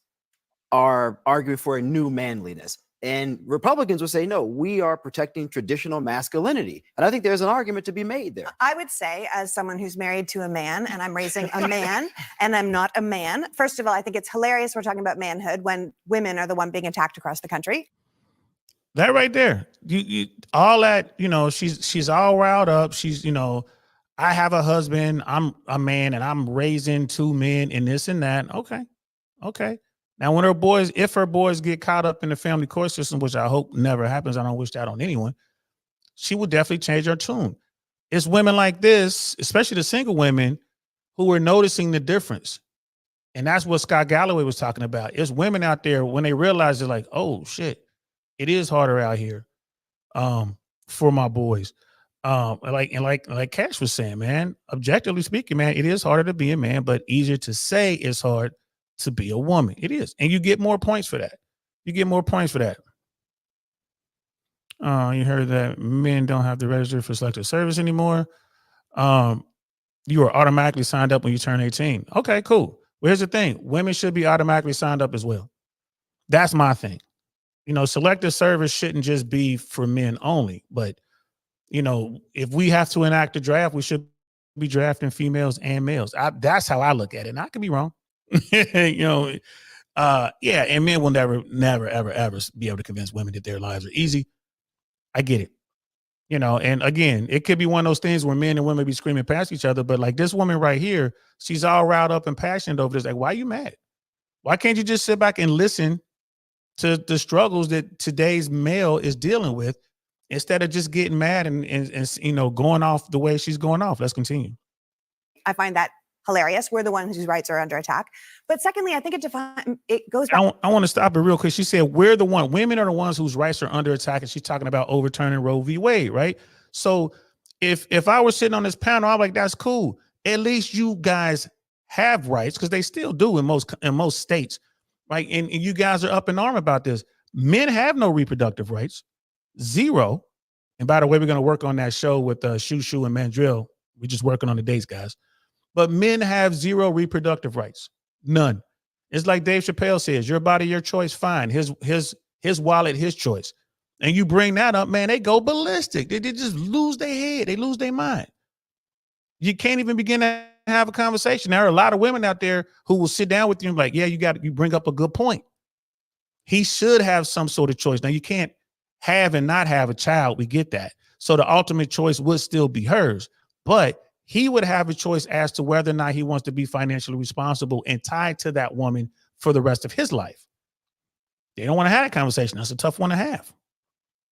are arguing for a new manliness. And Republicans would say, no, we are protecting traditional masculinity. And I think there's an argument to be made there. I would say, as someone who's married to a man and I'm raising a man and I'm not a man, first of all, I think it's hilarious we're talking about manhood when women are the one being attacked across the country. That right there, you all that, she's all riled up. She's, I have a husband, I'm a man, and I'm raising two men and this and that. Okay. Now, when if her boys get caught up in the family court system, which I hope never happens, I don't wish that on anyone, she would definitely change her tune. It's women like this, especially the single women, who are noticing the difference. And that's what Scott Galloway was talking about. It's women out there, when they realize, they're like, oh shit, it is harder out here for my boys. Like Cash was saying, man, objectively speaking, man, it is harder to be a man, but easier to say it's hard to be a woman. It is. And you get more points for that. You heard that men don't have to register for Selective Service anymore. You are automatically signed up when you turn 18. Okay, cool. Well, here's the thing. Women should be automatically signed up as well. That's my thing. Selective Service shouldn't just be for men only, but if we have to enact a draft, we should be drafting females and males. That's how I look at it. And I could be wrong. And men will never, ever be able to convince women that their lives are easy. I get it. You know, and again, it could be one of those things where men and women be screaming past each other, but like this woman right here, she's all riled up and passionate over this. Like, why are you mad? Why can't you just sit back and listen to the struggles that today's male is dealing with instead of just getting mad and you know, going off the way she's going off? Let's continue. I find that hilarious. We're the ones whose rights are under attack. But secondly, I think it goes back. I want to stop it real quick. She said, women are the ones whose rights are under attack. And she's talking about overturning Roe v. Wade, right? So if I were sitting on this panel, I'm like, that's cool. At least you guys have rights, because they still do in most states, right? And you guys are up in arm about this. Men have no reproductive rights, zero. And by the way, we're going to work on that show with Shushu and Mandrill. We're just working on the dates, guys. But men have zero reproductive rights, none. It's like Dave Chappelle says, your body, your choice, fine. His wallet, his choice. And you bring that up, man, they go ballistic. They just lose their head. They lose their mind. You can't even begin to have a conversation. There are a lot of women out there who will sit down with you and be like, yeah, you bring up a good point. He should have some sort of choice. Now, you can't have and not have a child. We get that. So the ultimate choice would still be hers. But he would have a choice as to whether or not he wants to be financially responsible and tied to that woman for the rest of his life. They don't want to have that conversation. That's a tough one to have.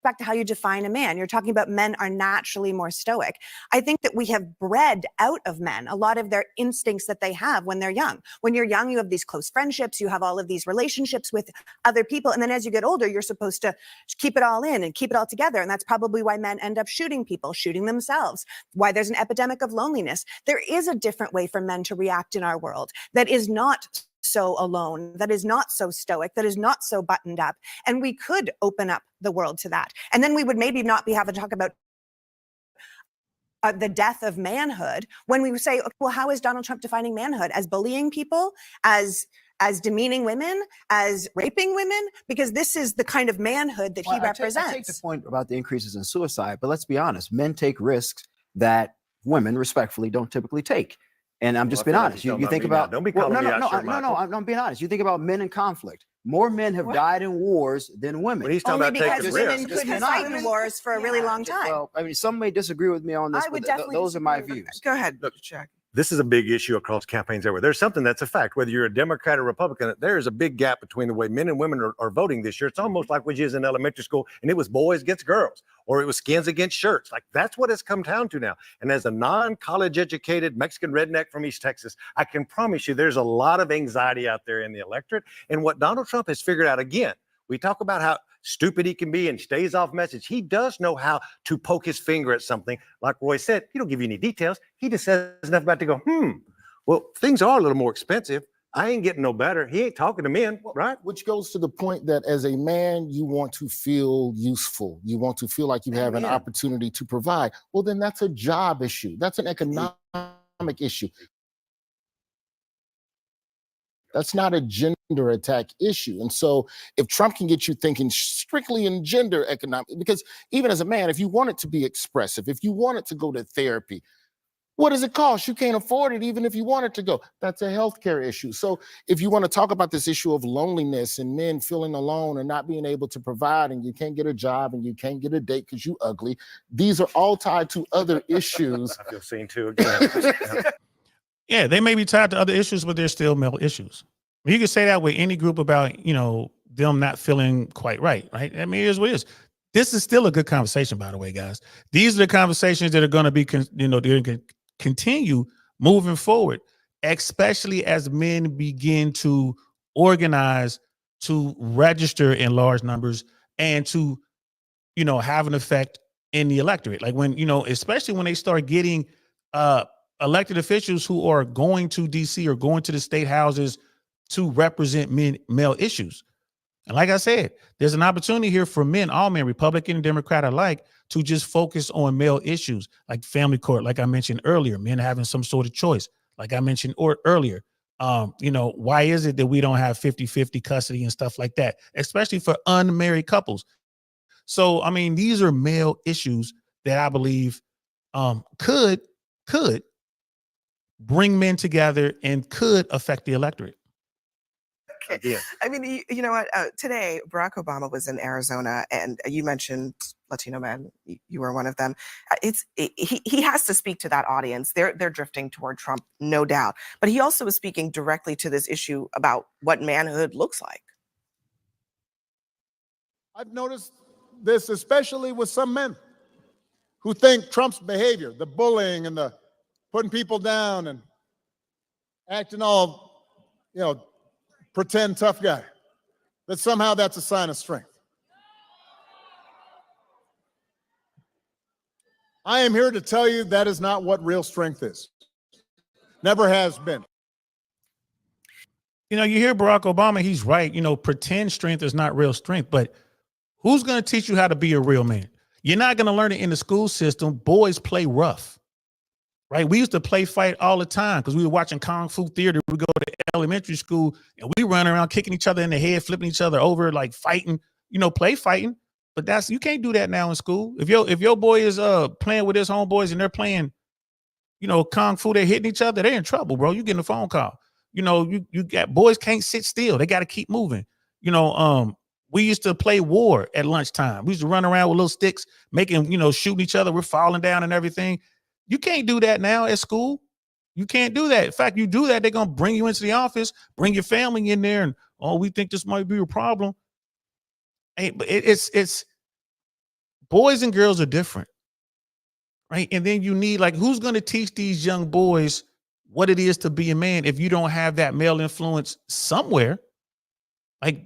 Back to how you define a man. You're talking about men are naturally more stoic. I think that we have bred out of men a lot of their instincts that they have when they're young. When you're young, you have these close friendships, you have all of these relationships with other people. And then as you get older, you're supposed to keep it all in and keep it all together. And that's probably why men end up shooting people, shooting themselves, why there's an epidemic of loneliness. There is a different way for men to react in our world that is not so alone, that is not so stoic, that is not so buttoned up. And we could open up the world to that. And then we would maybe not be having to talk about the death of manhood when we say, okay, well, how is Donald Trump defining manhood? As bullying people, as demeaning women, as raping women? Because this is the kind of manhood that he represents. I take the point about the increases in suicide, but let's be honest, men take risks that women respectfully don't typically take. And I'm just being honest. You think about, don't be calling me out, sir, no, I'm being honest. You think about men in conflict. More men have died in wars than women. When he's talking Only about because taking women risks. couldn't fight in wars for a really long time. Well, I mean, some may disagree with me on this, I would but definitely those are my disagree. views. Go ahead, Look, Jack. This is a big issue across campaigns everywhere. There's something that's a fact, whether you're a Democrat or Republican, there is a big gap between the way men and women are voting this year. It's almost like when you was in elementary school and it was boys against girls, or it was skins against shirts. Like that's what it's come down to now. And as a non-college educated Mexican redneck from East Texas, I can promise you there's a lot of anxiety out there in the electorate. And what Donald Trump has figured out, again, we talk about how stupid he can be and stays off message. He does know how to poke his finger at something. Like Roy said, he don't give you any details. He just says enough about to go, well, things are a little more expensive. I ain't getting no better. He ain't talking to men, right? Which goes to the point that as a man, you want to feel useful. You want to feel like you have an opportunity to provide. Well, then that's a job issue. That's an economic issue. That's not a gender attack issue. And so if Trump can get you thinking strictly in gender economic, because even as a man, if you want it to be expressive, if you want it to go to therapy, what does it cost? You can't afford it even if you want it to go. That's a healthcare issue. So if you want to talk about this issue of loneliness and men feeling alone and not being able to provide, and you can't get a job and you can't get a date because you ugly, these are all tied to other issues. I feel seen too again. Yeah, they may be tied to other issues, but they're still male issues. You can say that with any group about, you know, them not feeling quite right? I mean, here's what it is. This is still a good conversation, by the way, guys. These are the conversations that are going to be, they're going to continue moving forward, especially as men begin to organize, to register in large numbers, and to, you know, have an effect in the electorate. Like when, you know, especially when they start getting elected officials who are going to DC or going to the state houses to represent male issues. And like I said, there's an opportunity here for men, all men, Republican and Democrat alike, to just focus on male issues like family court, like I mentioned earlier, men having some sort of choice, like I mentioned earlier. You know, why is it that we don't have 50-50 custody and stuff like that, especially for unmarried couples? So, I mean, these are male issues that I believe could bring men together and could affect the electorate. Okay. Again. I mean, you know what? Today, Barack Obama was in Arizona, and you mentioned Latino men. You were one of them. He has to speak to that audience. They're drifting toward Trump, no doubt. But he also was speaking directly to this issue about what manhood looks like. I've noticed this especially with some men who think Trump's behavior, the bullying and the putting people down and acting all, pretend tough guy, that somehow that's a sign of strength. I am here to tell you that is not what real strength is. Never has been. You hear Barack Obama, he's right. Pretend strength is not real strength, but who's going to teach you how to be a real man? You're not going to learn it in the school system. Boys play rough, right? We used to play fight all the time because we were watching Kung Fu theater. We go to elementary school and we run around kicking each other in the head, flipping each other over, like fighting, play fighting. But you can't do that now in school. If your boy is playing with his homeboys and they're playing, Kung Fu, they're hitting each other, they're in trouble, bro. You getting a phone call. You got boys can't sit still. They got to keep moving. We used to play war at lunchtime. We used to run around with little sticks, making, shooting each other. We're falling down and everything. You can't do that now at school. You can't do that. In fact, you do that, they're going to bring you into the office, bring your family in there, and, we think this might be a problem. Hey, but it's boys and girls are different, right? And then you need, who's going to teach these young boys what it is to be a man if you don't have that male influence somewhere?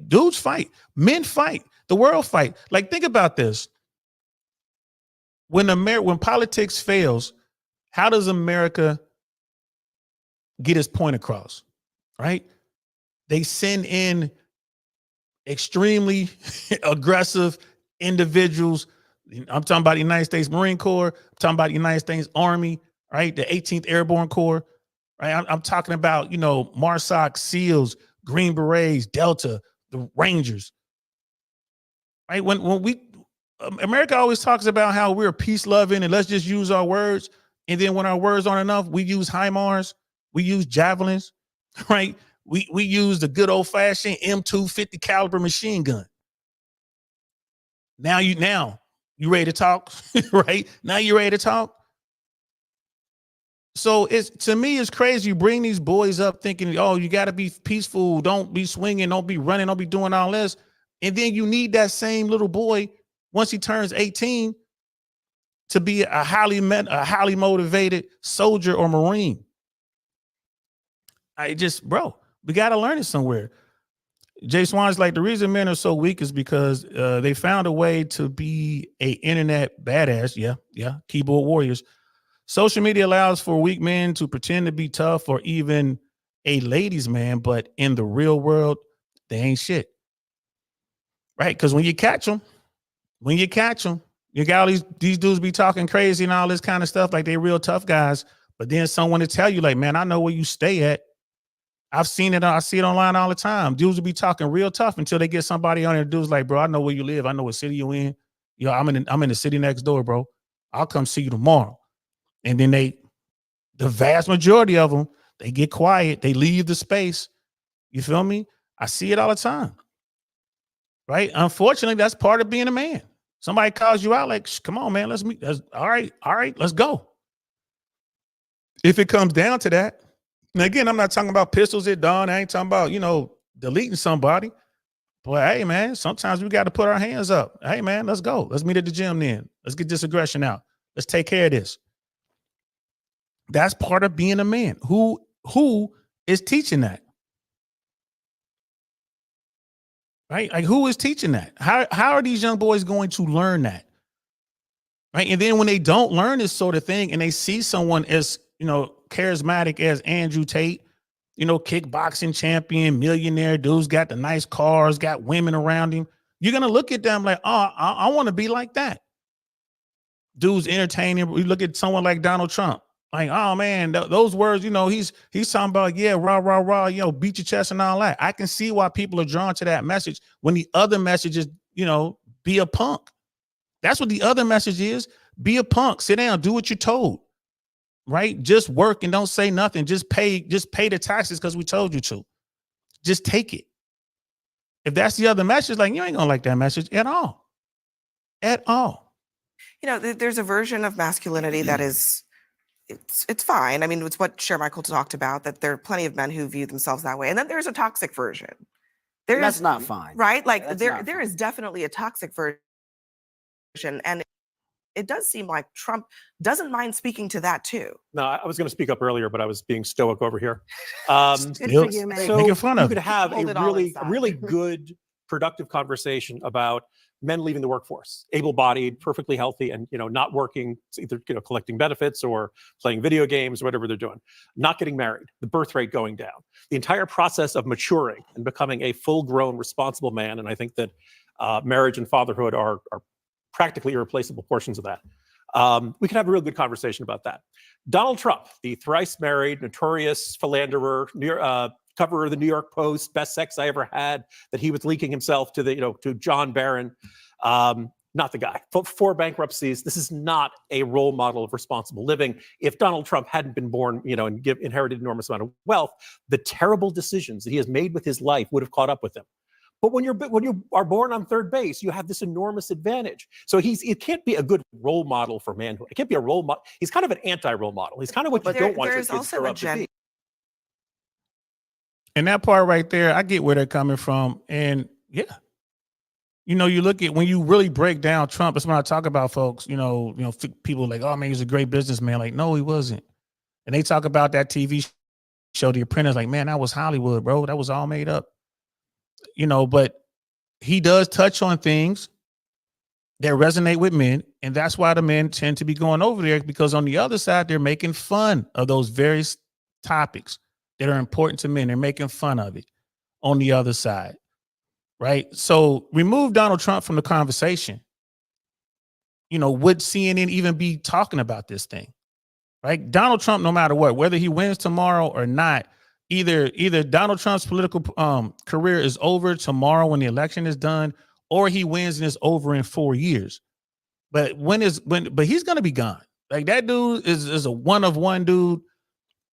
Dudes fight, men fight, the world fight. Think about this. When politics fails, how does America get its point across? Right? They send in extremely aggressive individuals. I'm talking about the United States Marine Corps. I'm talking about the United States Army, right? The 18th Airborne Corps, right? I'm talking about, MARSOC, SEALs, Green Berets, Delta, the Rangers, right? When America always talks about how we're peace loving and let's just use our words. And then when our words aren't enough, we use HIMARS, we use javelins, right? We use the good old fashioned M250 caliber machine gun. Now you ready to talk, right? Now you ready to talk. So to me, it's crazy. You bring these boys up thinking, oh, you got to be peaceful. Don't be swinging. Don't be running. Don't be doing all this. And then you need that same little boy once he turns 18 to be a highly motivated soldier or Marine. Bro, we got to learn it somewhere. Jay Swan's the reason men are so weak is because they found a way to be a internet badass. Yeah. Keyboard warriors. Social media allows for weak men to pretend to be tough or even a ladies' man, but in the real world, they ain't shit. Right? Because when you catch them, you got all these dudes be talking crazy and all this kind of stuff like they real tough guys, but then someone to tell you man, I know where you stay at. I've seen it. I see it online all the time. Dudes will be talking real tough until they get somebody on there. Dudes bro, I know where you live. I know what city you in. I'm in the city next door, bro. I'll come see you tomorrow. And then the vast majority of them, they get quiet. They leave the space. You feel me? I see it all the time. Right? Unfortunately, that's part of being a man. Somebody calls you out come on, man, let's meet. All right, let's go. If it comes down to that. Now, again, I'm not talking about pistols at dawn. I ain't talking about, deleting somebody. But, hey, man, sometimes we got to put our hands up. Hey, man, let's go. Let's meet at the gym then. Let's get this aggression out. Let's take care of this. That's part of being a man. Who is teaching that? Right? Who is teaching that? How are these young boys going to learn that? Right? And then when they don't learn this sort of thing and they see someone as, charismatic as Andrew Tate, kickboxing champion, millionaire, dudes got the nice cars, got women around him, you're going to look at them like, oh, I want to be like that. Dude's entertaining. We look at someone like Donald Trump. Oh man, those words, he's talking about, yeah, rah, rah, rah, beat your chest and all that. I can see why people are drawn to that message when the other message is, be a punk. That's what the other message is. Be a punk. Sit down, do what you're told, right? Just work and don't say nothing. Just pay the taxes because we told you to. Just take it. If that's the other message, like, you ain't gonna like that message at all. At all. You know, there's a version of masculinity that is, it's fine. I mean, it's what Cher Michael talked about, that there are plenty of men who view themselves that way. And then there's a toxic version. That's not fine. Right? Like That's there not there fine. is definitely a toxic version. And it does seem like Trump doesn't mind speaking to that too. No, I was going to speak up earlier, but I was being stoic over here. Good for you, man. So Making fun you of could it. have Hold a it all really, inside. good, productive conversation about men leaving the workforce, able-bodied, perfectly healthy, and not working, either collecting benefits or playing video games, or whatever they're doing, not getting married, the birth rate going down, the entire process of maturing and becoming a full-grown, responsible man. And I think that marriage and fatherhood are practically irreplaceable portions of that. We can have a real good conversation about that. Donald Trump, the thrice married, notorious philanderer, cover of the New York Post, best sex I ever had, that he was leaking himself to to John Barron. Not the guy. Four bankruptcies. This is not a role model of responsible living. If Donald Trump hadn't been born, and inherited an enormous amount of wealth, the terrible decisions that he has made with his life would have caught up with him. But when you are born on third base, you have this enormous advantage. So it can't be a good role model for manhood. It can't be a role model. He's kind of an anti-role model. He's kind of what you don't want your kids to grow up to be. And that part right there, I get where they're coming from. And yeah, you look at, when you really break down Trump, it's when I talk about folks, people like, oh man, he's a great businessman. Like, no, he wasn't. And they talk about that TV show, The Apprentice, like, man, that was Hollywood, bro. That was all made up. But he does touch on things that resonate with men. And that's why the men tend to be going over there, because on the other side, they're making fun of those various topics that are important to men. They're making fun of it on the other side. Right. So remove Donald Trump from the conversation. Would CNN even be talking about this thing? Right. Donald Trump, no matter what, whether he wins tomorrow or not, either Donald Trump's political career is over tomorrow when the election is done, or he wins and it's over in 4 years. But but he's going to be gone. Like, that dude is a one of one dude.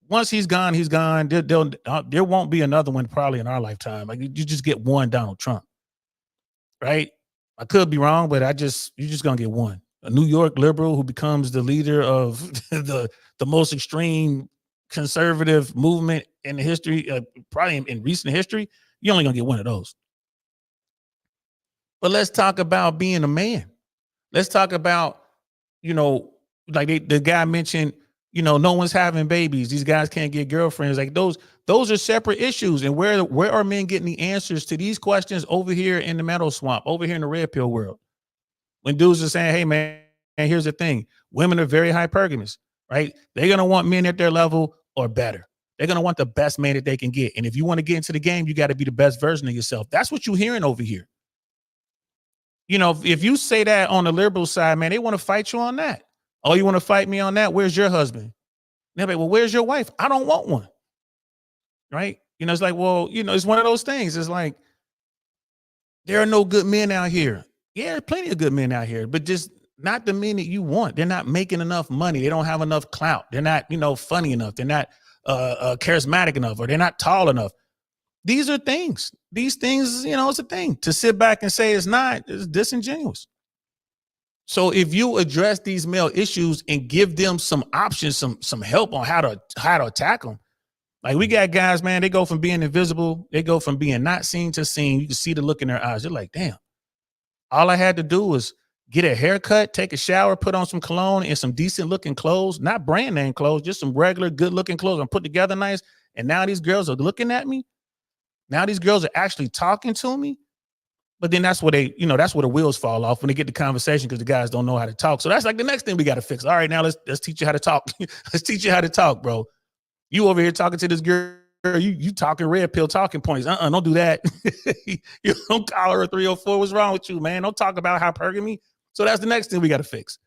Once he's gone, he's gone. There won't be another one probably in our lifetime. Like, you just get one Donald Trump, right? I could be wrong, but you're just gonna get one. A New York liberal who becomes the leader of the most extreme conservative movement in the history, probably in recent history. You're only gonna get one of those. But let's talk about being a man. Let's talk about, like the guy mentioned, no one's having babies. These guys can't get girlfriends. Like, those are separate issues. And where are men getting the answers to these questions? Over here in the meadow swamp, over here in the red pill world. When dudes are saying, hey man, here's the thing. Women are very hypergamous, right? They're going to want men at their level or better. They're going to want the best man that they can get. And if you want to get into the game, you got to be the best version of yourself. That's what you're hearing over here. If you say that on the liberal side, man, they want to fight you on that. Oh, you want to fight me on that? Where's your husband? They're like, well, where's your wife? I don't want one. Right? It's like, well, it's one of those things. It's like, there are no good men out here. Yeah, there are plenty of good men out here, but just not the men that you want. They're not making enough money. They don't have enough clout. They're not, funny enough. They're not charismatic enough, or they're not tall enough. These are things. These things, it's a thing. To sit back and say it's not is disingenuous. So if you address these male issues and give them some options, some help on how to attack them. Like, we got guys, man, they go from being invisible, they go from being not seen to seen. You can see the look in their eyes. They're like, damn, all I had to do was get a haircut, take a shower, put on some cologne and some decent looking clothes, not brand name clothes, just some regular good looking clothes and put together nice. And now these girls are looking at me. Now these girls are actually talking to me. But then that's where that's where the wheels fall off when they get the conversation, because the guys don't know how to talk. So that's like the next thing we got to fix. All right, now let's teach you how to talk. Let's teach you how to talk, bro. You over here talking to this girl, you talking red pill talking points. Don't do that. You don't call her a 304. What's wrong with you, man? Don't talk about hypergamy. So that's the next thing we got to fix.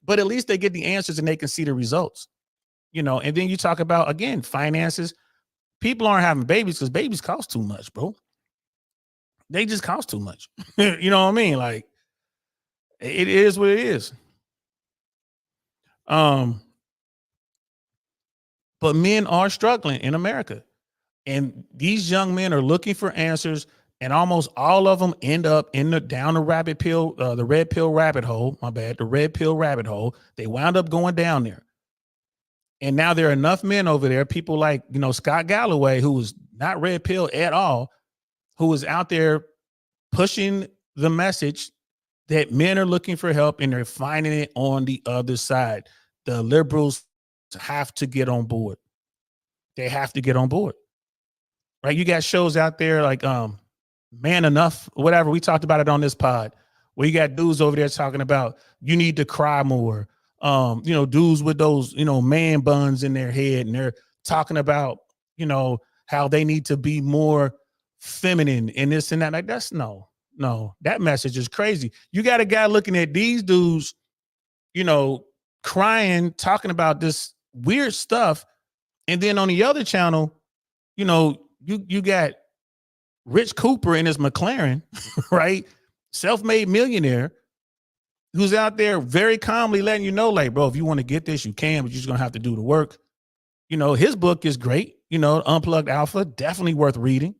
But at least they get the answers and they can see the results. And then you talk about, again, finances. People aren't having babies because babies cost too much, bro. They just cost too much. You know what I mean? Like, it is what it is. But men are struggling in America. And these young men are looking for answers. And almost all of them end up down the red pill rabbit hole. My bad, the red pill rabbit hole. They wound up going down there. And now there are enough men over there, people like, Scott Galloway, who was not red pill at all, who is out there pushing the message that men are looking for help and they're finding it on the other side. The liberals have to get on board. They have to get on board. Right? You got shows out there like Man Enough, whatever. We talked about it on this pod, where you got dudes over there talking about you need to cry more. Dudes with those, man buns in their head, and they're talking about, how they need to be more feminine and this and that. Like, that's no, that message is crazy. You got a guy looking at these dudes, crying, talking about this weird stuff. And then on the other channel, you got Rich Cooper in his McLaren, right? Self-made millionaire who's out there very calmly letting you know, like, bro, if you want to get this, you can, but you're just going to have to do the work. His book is great. Unplugged Alpha, definitely worth reading.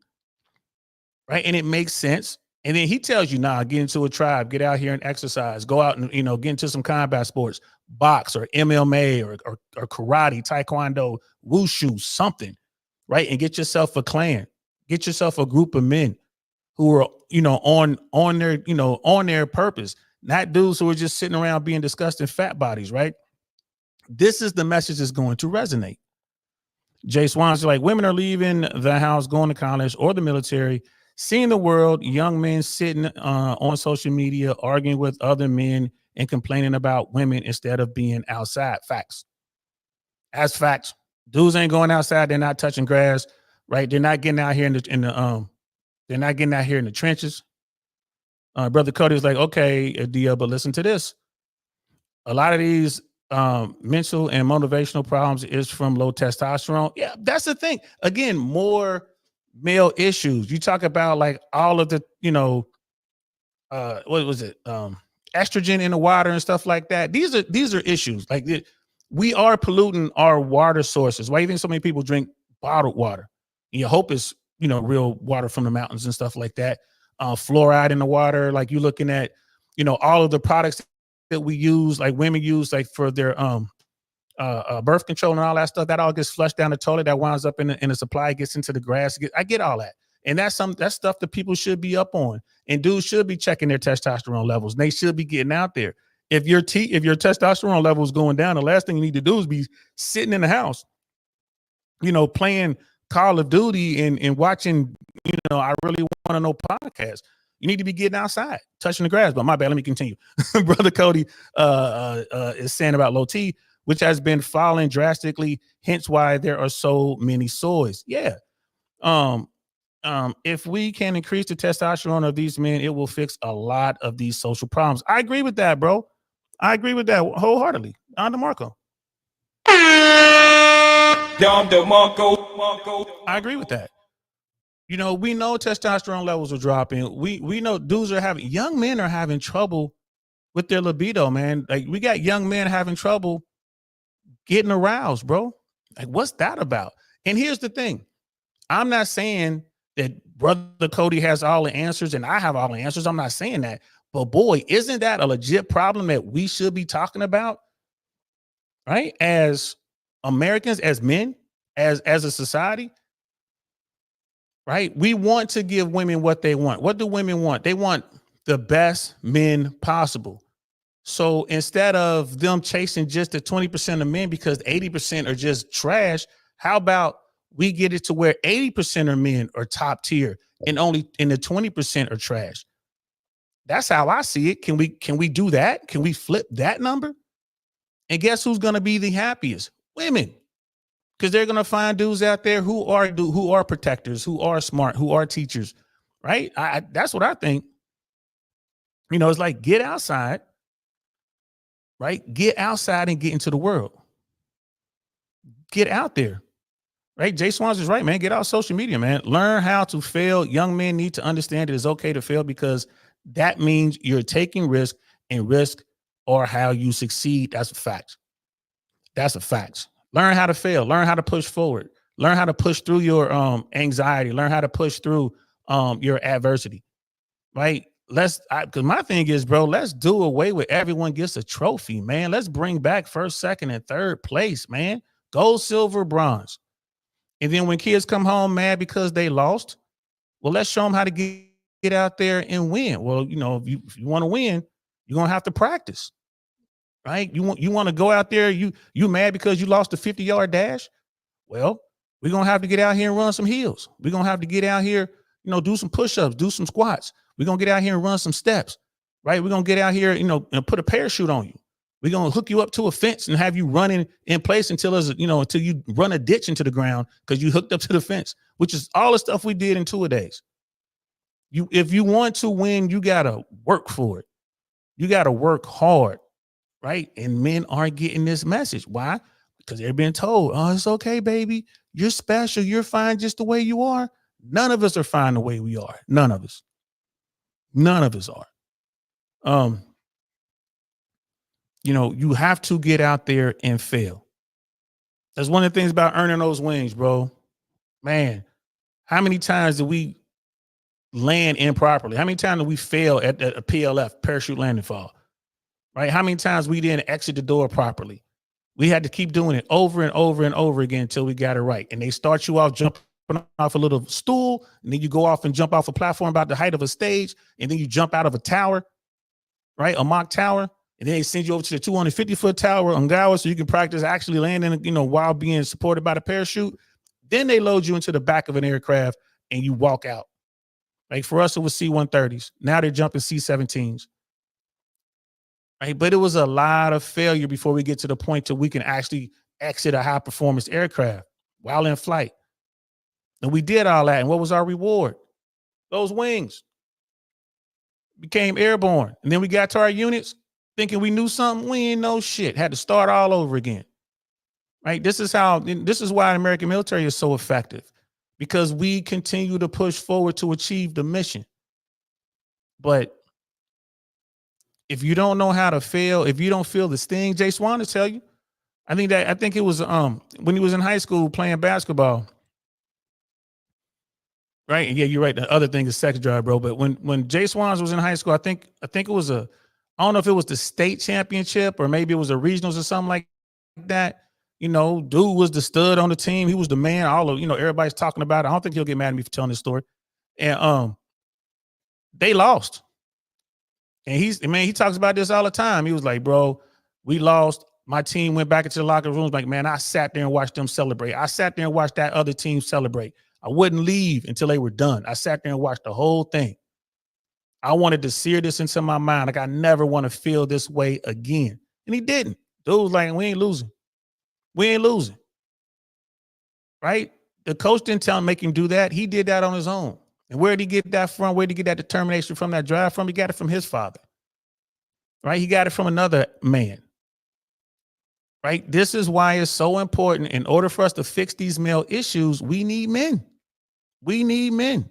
Right. And it makes sense. And then he tells you, get into a tribe, get out here and exercise, go out and, get into some combat sports, box or MMA or karate, taekwondo, wushu, something. Right. And get yourself a clan, get yourself a group of men who are, on their purpose, not dudes who are just sitting around being disgusting fat bodies. Right. This is the message that's going to resonate. Jay Swan's like, women are leaving the house, going to college or the military, seeing the world, young men sitting on social media, arguing with other men and complaining about women instead of being outside. Facts. As facts. Dudes ain't going outside. They're not touching grass, right? They're not getting out here they're not getting out here in the trenches. Brother Cody was like, okay, Dia, but listen to this. A lot of these mental and motivational problems is from low testosterone. Yeah, that's the thing. Again, more male issues. You talk about like all of the, what was it? Estrogen in the water and stuff like that. These are issues. Like we are polluting our water sources. Why do you think so many people drink bottled water? And you hope it's, real water from the mountains and stuff like that. Fluoride in the water. Like you're looking at, all of the products that we use, like women use, like for their birth control and all that stuff, that all gets flushed down the toilet. That winds up in the supply, gets into the grass. I get all that, and that's stuff that people should be up on, and dudes should be checking their testosterone levels. And they should be getting out there. If your testosterone level is going down, the last thing you need to do is be sitting in the house, playing Call of Duty and watching, I Really Want to Know podcast. You need to be getting outside, touching the grass. But my bad, let me continue. Brother Cody is saying about low T, which has been falling drastically, hence why there are so many soys. Yeah. If we can increase the testosterone of these men, it will fix a lot of these social problems. I agree with that, bro. I agree with that wholeheartedly. On to Marco. I agree with that. We know testosterone levels are dropping. We know young men are having trouble with their libido, man. Like we got young men having trouble getting aroused, bro. Like what's that about? And here's the thing. I'm not saying that Brother Cody has all the answers and I have all the answers. I'm not saying that. But boy, isn't that a legit problem that we should be talking about? Right? As Americans, as men, as a society. Right? We want to give women what they want. What do women want? They want the best men possible. So instead of them chasing just the 20% of men because 80% are just trash, how about we get it to where 80% of men are top tier and the 20% are trash? That's how I see it. Can we do that? Can we flip that number? And guess who's going to be the happiest? Women. Because they're going to find dudes out there who are protectors, who are smart, who are teachers, right? That's what I think. It's like get outside, right? Get outside and get into the world. Get out there, right? Jay Swans is right, man. Get out social media, man. Learn how to fail. Young men need to understand it is okay to fail because that means you're taking risk, and risk are how you succeed. That's a fact. That's a fact. Learn how to fail. Learn how to push forward. Learn how to push through your anxiety. Learn how to push through your adversity, right? Because my thing is, bro, let's do away with everyone gets a trophy, man. Let's bring back first, second, and third place, man. Gold, silver, bronze. And then when kids come home mad because they lost, well, let's show them how to get out there and win. Well, you know, if you want to win, you're gonna have to practice, right? You want to go out there, you mad because you lost a 50-yard dash? Well, we're gonna have to get out here and run some hills. We're gonna have to get out here, you know, do some push-ups, do some squats. We're gonna get out here and run some steps, right? We're gonna get out here, you know, and put a parachute on you. We're gonna hook you up to a fence and have you running in place until you run a ditch into the ground because you hooked up to the fence, which is all the stuff we did in 2-a-days. If you want to win, you gotta work for it. You gotta work hard, right? And men aren't getting this message. Why? Because they're being told, oh, it's okay, baby. You're special. You're fine just the way you are. None of us are fine the way we are. None of us. None of us are. You know, you have to get out there and fail. That's one of the things about earning those wings, bro. Man, how many times do we land improperly? How many times do we fail at a PLF, parachute landing fall? Right? How many times we didn't exit the door properly? We had to keep doing it over and over and over again until we got it right. And they start you off jumping off a little stool, and then you go off and jump off a platform about the height of a stage, and then you jump out of a tower, right? A mock tower. And then they send you over to the 250-foot tower on Gower so you can practice actually landing, you know, while being supported by the parachute. Then they load you into the back of an aircraft and you walk out. Like for us, it was C-130s. Now they're jumping C-17s. Right? But it was a lot of failure before we get to the point till we can actually exit a high-performance aircraft while in flight. And we did all that. And what was our reward? Those wings. Became airborne. And then we got to our units thinking we knew something. We ain't know shit. Had to start all over again. Right? This is why the American military is so effective, because we continue to push forward to achieve the mission. But if you don't know how to fail, if you don't feel the sting, Jay Swan will tell you. I think it was when he was in high school playing basketball. Right. And yeah, you're right. The other thing is sex drive, bro. But when Jay Swans was in high school, I think it was I don't know if it was the state championship or maybe it was a regionals or something like that. You know, dude was the stud on the team. He was the man. Everybody's talking about it. I don't think he'll get mad at me for telling this story. And they lost. And he talks about this all the time. He was like, bro, we lost. My team went back into the locker rooms. Like, man, I sat there and watched them celebrate. I sat there and watched that other team celebrate. I wouldn't leave until they were done. I sat there and watched the whole thing. I wanted to sear this into my mind. Like, I never want to feel this way again. And he didn't. Dude was like, we ain't losing. We ain't losing. Right? The coach didn't make him do that. He did that on his own. And where did he get that from? Where did he get that determination from, that drive from? He got it from his father. Right? He got it from another man. Right? This is why it's so important. In order for us to fix these male issues, we need men. We need men.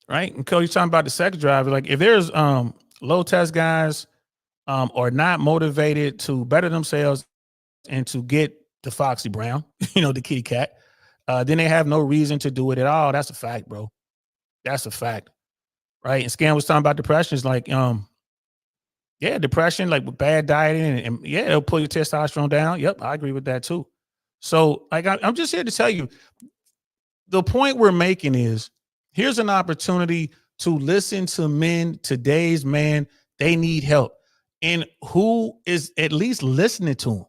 Right? And Cody's talking about the sex drive. Like, if there's low test guys are not motivated to better themselves and to get the Foxy Brown, the kitty cat, then they have no reason to do it at all. That's a fact, bro. That's a fact. Right? And Scan was talking about depression. It's like, depression, like with bad dieting, and it'll pull your testosterone down. Yep, I agree with that too. So, like, I'm just here to tell you, the point we're making is, here's an opportunity to listen to men. Today's man, they need help. And who is at least listening to them?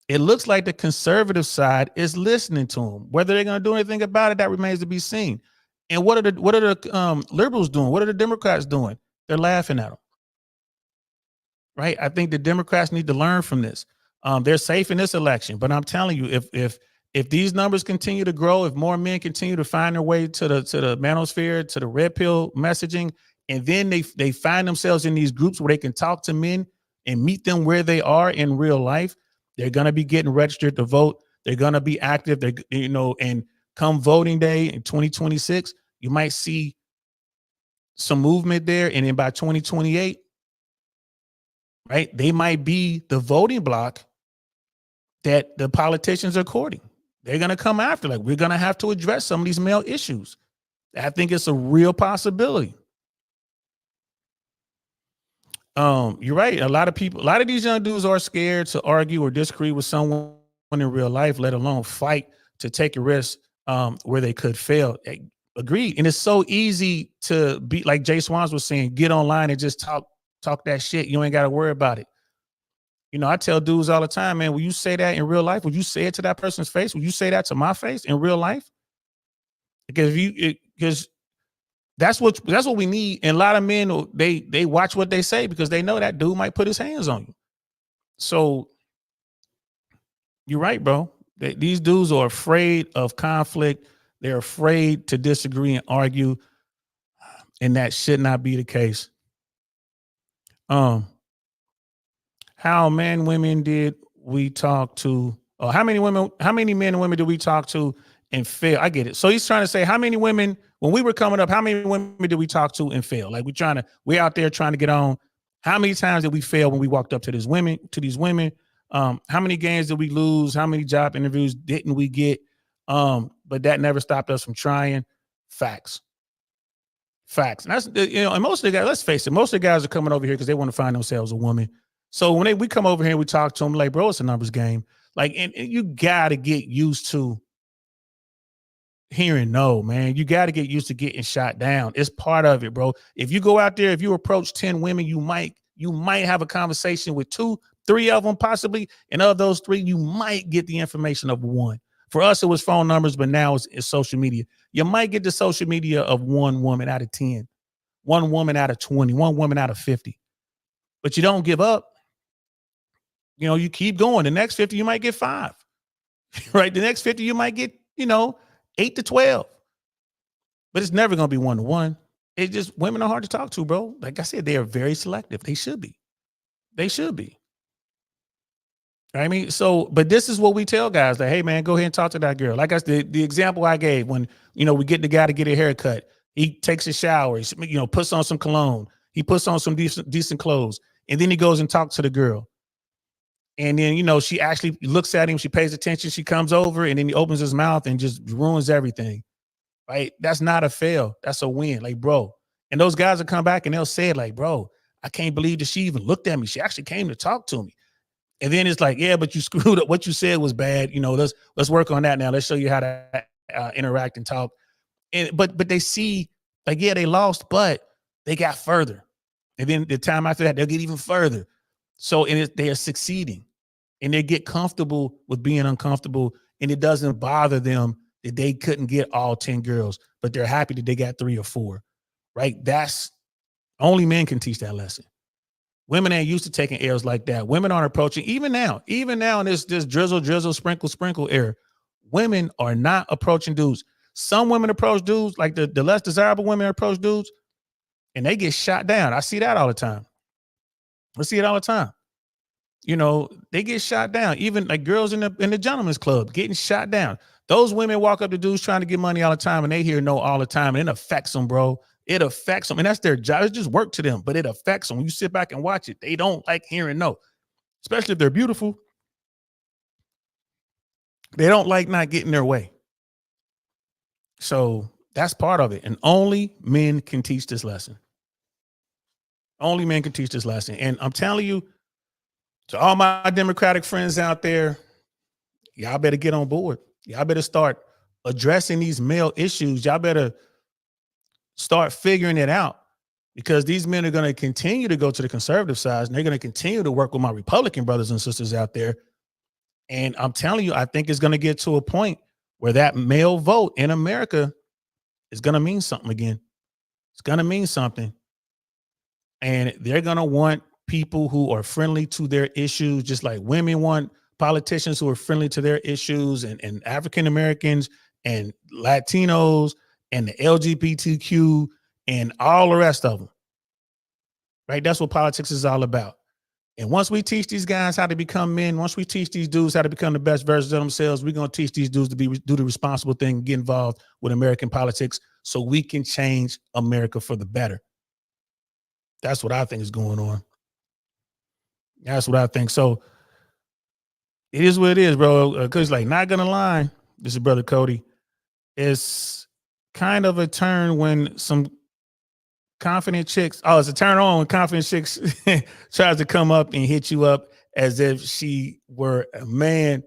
It looks like the conservative side is listening to them. Whether they're going to do anything about it, that remains to be seen. And what are the liberals doing? What are the Democrats doing? They're laughing at them. Right? I think the Democrats need to learn from this. They're safe in this election, but I'm telling you, if these numbers continue to grow, if more men continue to find their way to the manosphere, to the red pill messaging, and then they find themselves in these groups where they can talk to men and meet them where they are in real life, they're going to be getting registered to vote. They're going to be active. And come voting day in 2026, you might see some movement there. And then by 2028, right, they might be the voting block that the politicians are courting. they're going to come after. Like, we're going to have to address some of these male issues. I think it's a real possibility. You're right. A lot of these young dudes are scared to argue or disagree with someone in real life, let alone fight to take a risk where they could fail. Agreed. And it's so easy to be like Jay Swans was saying, get online and just talk that shit. You ain't got to worry about it. You know, I tell dudes all the time, man, will you say that in real life? Will you say it to that person's face? Will you say that to my face in real life? Because that's what we need. And a lot of men, they watch what they say because they know that dude might put his hands on you. So you're right, bro. These dudes are afraid of conflict. They're afraid to disagree and argue. And that should not be the case. How many women did we talk to? Or how many men and women did we talk to and fail? I get it. So he's trying to say, how many women, when we were coming up, how many women did we talk to and fail? Like, we're out there trying to get on. How many times did we fail when we walked up to these women? How many games did we lose? How many job interviews didn't we get? But that never stopped us from trying. Facts. And that's, and most of the guys, let's face it, most of the guys are coming over here because they want to find themselves a woman. So when we come over here and we talk to them, like, bro, it's a numbers game. Like, and you got to get used to hearing no, man. You got to get used to getting shot down. It's part of it, bro. If you go out there, if you approach 10 women, you might have a conversation with 2, 3 of them possibly. And of those 3, you might get the information of 1. For us, it was phone numbers, but now it's social media. You might get the social media of 1 woman out of 10, 1 woman out of 20, 1 woman out of 50. But you don't give up. You know, you keep going. The next 50, you might get 5. Right? The next 50, you might get, 8 to 12. But it's never going to be 1-to-1. It's just, women are hard to talk to, bro. Like I said, they are very selective. They should be. I mean, so, but this is what we tell guys, like, hey, man, go ahead and talk to that girl. Like I said, the example I gave when, we get the guy to get a haircut. He takes a shower, he, puts on some cologne. He puts on some decent clothes. And then he goes and talks to the girl. And then, she actually looks at him. She pays attention. She comes over and then he opens his mouth and just ruins everything. Right? That's not a fail. That's a win. Like, bro. And those guys will come back and they'll say it like, bro, I can't believe that she even looked at me. She actually came to talk to me. And then it's like, yeah, but you screwed up. What you said was bad. Let's work on that now. Let's show you how to interact and talk. And but they see, like, yeah, they lost, but they got further. And then the time after that, they'll get even further. So they are succeeding. And they get comfortable with being uncomfortable. And it doesn't bother them that they couldn't get all 10 girls, but they're happy that they got 3 or 4. Right? That's only men can teach that lesson. Women ain't used to taking L's like that. Women aren't approaching, even now in this drizzle, sprinkle era, women are not approaching dudes. Some women approach dudes, like the less desirable women approach dudes, and they get shot down. I see that all the time. They get shot down. Even like girls in the gentleman's club getting shot down. Those women walk up to dudes trying to get money all the time, and they hear no all the time, and it affects them, bro. It affects them, and that's their job. It's just work to them, but it affects them. When you sit back and watch it, they don't like hearing no, especially if they're beautiful. They don't like not getting their way. So that's part of it, and only men can teach this lesson. Only men can teach this lesson, and I'm telling you, to all my Democratic friends out there, y'all better get on board. Y'all better start addressing these male issues. Y'all better start figuring it out, because these men are going to continue to go to the conservative side, and they're going to continue to work with my Republican brothers and sisters out there. And I'm telling you, I think it's going to get to a point where that male vote in America is going to mean something again. It's going to mean something. And they're going to want people who are friendly to their issues, just like women want politicians who are friendly to their issues, and African Americans and Latinos and the LGBTQ and all the rest of them. Right? That's what politics is all about. And once we teach these guys how to become men, once we teach these dudes how to become the best versions of themselves, we're going to teach these dudes to do the responsible thing and get involved with American politics so we can change America for the better. That's what I think is going on. That's what I think. So it is what it is, bro. Because, like, not gonna lie, this is Brother Cody. It's kind of a turn when some confident chicks. Oh, it's a turn on when confident chicks tries to come up and hit you up as if she were a man.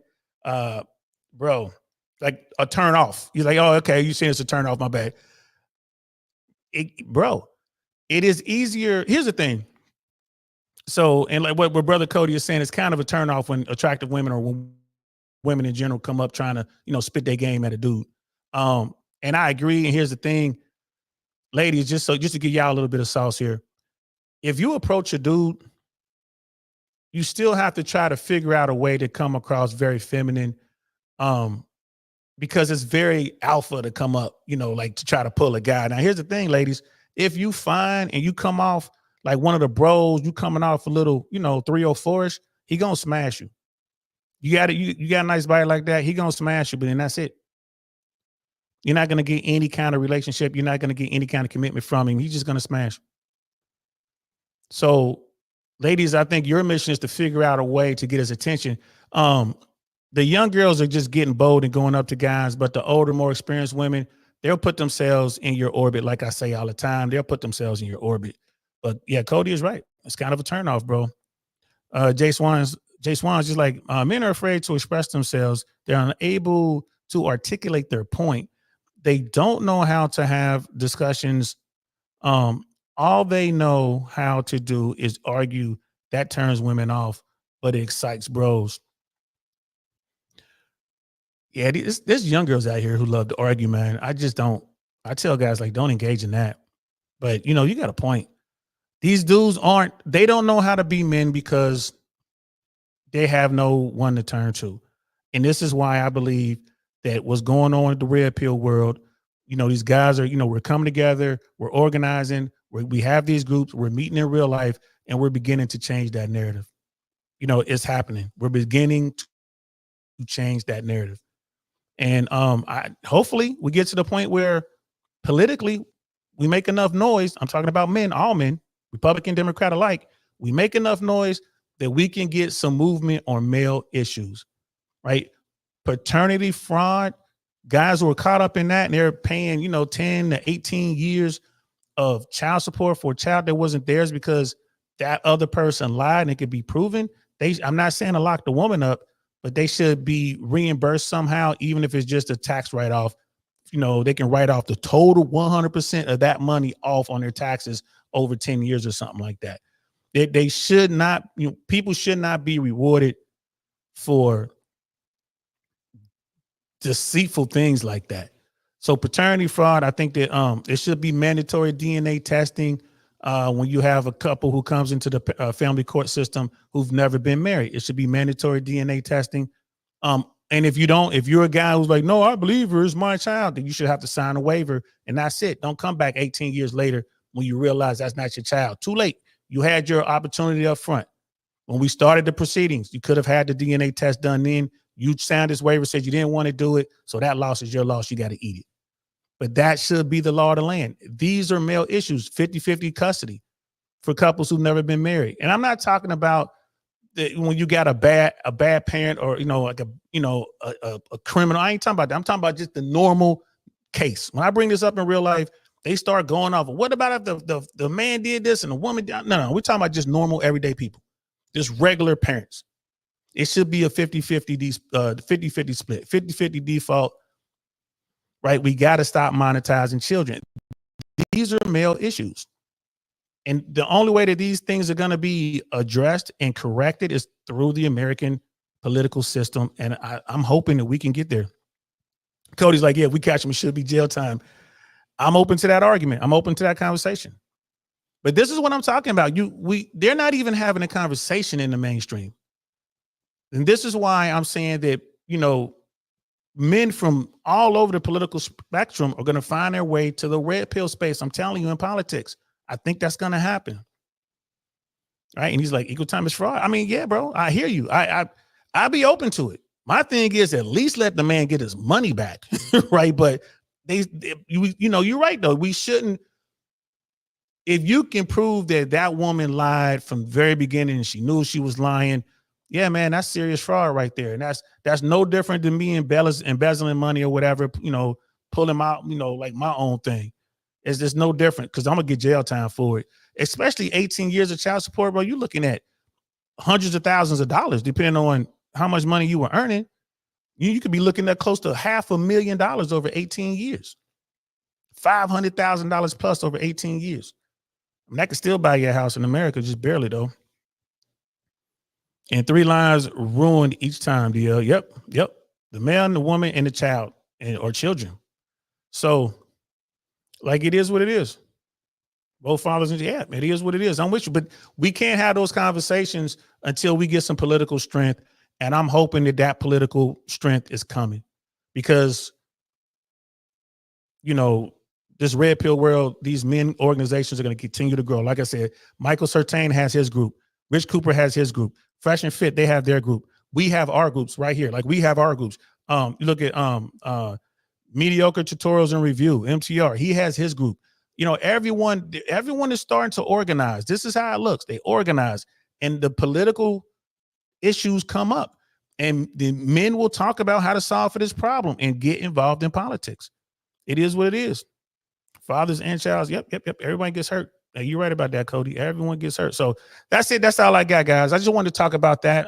Bro, like a turn off. You're like, oh, okay, you saying it's a turn off, my bad. Bro, it is easier. Here's the thing. So, and like what Brother Cody is saying, it's kind of a turn off when attractive women or when women in general come up trying to, spit their game at a dude. And I agree. And here's the thing, ladies, just to give y'all a little bit of sauce here. If you approach a dude, you still have to try to figure out a way to come across very feminine, because it's very alpha to come up, like to try to pull a guy. Now, here's the thing, ladies. If you find and you come off like one of the bros, you coming off a little, 304-ish, he gonna smash you. You got a nice body like that, he gonna smash you, but then that's it. You're not gonna get any kind of relationship. You're not gonna get any kind of commitment from him. He's just gonna smash. So, ladies, I think your mission is to figure out a way to get his attention. The young girls are just getting bold and going up to guys, but the older, more experienced women, they'll put themselves in your orbit. Like I say all the time, they'll put themselves in your orbit. But yeah, Cody is right. It's kind of a turnoff, bro. Jay Swan's just like, men are afraid to express themselves. They're unable to articulate their point. They don't know how to have discussions. All they know how to do is argue. That turns women off, but it excites bros. Yeah, there's young girls out here who love to argue, man. I tell guys, like, don't engage in that. But, you got a point. These dudes they don't know how to be men because they have no one to turn to. And this is why I believe that what's going on in the red pill world, these guys are, we're coming together, we're organizing, we have these groups, we're meeting in real life, and we're beginning to change that narrative. It's happening. We're beginning to change that narrative. And hopefully we get to the point where politically we make enough noise. I'm talking about men, all men, Republican, Democrat alike. We make enough noise that we can get some movement on male issues, right? Paternity fraud, guys who are caught up in that and they're paying, 10 to 18 years of child support for a child that wasn't theirs because that other person lied and it could be proven. I'm not saying to lock the woman up, but they should be reimbursed somehow, even if it's just a tax write-off. They can write off the total 100% of that money off on their taxes over 10 years or something like that. They should not, people should not be rewarded for deceitful things like that. So paternity fraud, I think that it should be mandatory DNA testing when you have a couple who comes into the family court system who've never been married. It should be mandatory DNA testing. And if you're a guy who's like, no, I believe her is my child, then you should have to sign a waiver, and that's it. Don't come back 18 years later when you realize that's not your child. Too late. You had your opportunity up front. When we started the proceedings, you could have had the DNA test done then. You signed this waiver, said you didn't want to do it, so that loss is your loss. You got to eat it. But that should be the law of the land. These are male issues, 50-50 custody for couples who've never been married. And I'm not talking about when you got a bad parent or, like a criminal. I ain't talking about that. I'm talking about just the normal case. When I bring this up in real life, they start going off. What about if the man did this and the woman did? No, we're talking about just normal everyday people, just regular parents. It should be a 50-50 split, 50-50 default, right? We got to stop monetizing children. These are male issues. And the only way that these things are going to be addressed and corrected is through the American political system. And I'm hoping that we can get there. Cody's like, yeah, if we catch him, it should be jail time. I'm open to that argument. I'm open to that conversation. But this is what I'm talking about. They're not even having a conversation in the mainstream. And this is why I'm saying that, men from all over the political spectrum are going to find their way to the red pill space. I'm telling you, in politics, I think that's going to happen. Right. And he's like, equal time is fraud. I mean, yeah, bro, I hear you. I'd be open to it. My thing is at least let the man get his money back. Right. But you're right, though. We shouldn't. If you can prove that woman lied from the very beginning and she knew she was lying, yeah, man, that's serious fraud right there. And that's no different than me embezzling money or whatever, pulling out, like my own thing. It's just no different because I'm gonna get jail time for it. Especially 18 years of child support, bro. You're looking at hundreds of thousands of dollars, depending on how much money you were earning. You could be looking at close to $500,000 over 18 years. $500,000 plus over 18 years. And that could still buy you a house in America, just barely though. And 3 lives ruined each time, DL. Yep. The man, the woman, and the child, or children. So, like, it is what it is. Both fathers and yeah, it is what it is. I'm with you, but we can't have those conversations until we get some political strength. And I'm hoping that political strength is coming because, this red pill world, these men organizations are going to continue to grow. Like I said, Michael Sertain has his group. Rich Cooper has his group. Fresh and Fit, they have their group. We have our groups right here. Like we have our groups. You look at Mediocre Tutorials and Review, MTR. He has his group. Everyone is starting to organize. This is how it looks. They organize, and the political issues come up, and the men will talk about how to solve for this problem and get involved in politics. It is what it is. Fathers and childs. Yep. Everybody gets hurt. You're right about that, Cody. Everyone gets hurt. So that's it. That's all I got, guys. I just wanted to talk about that.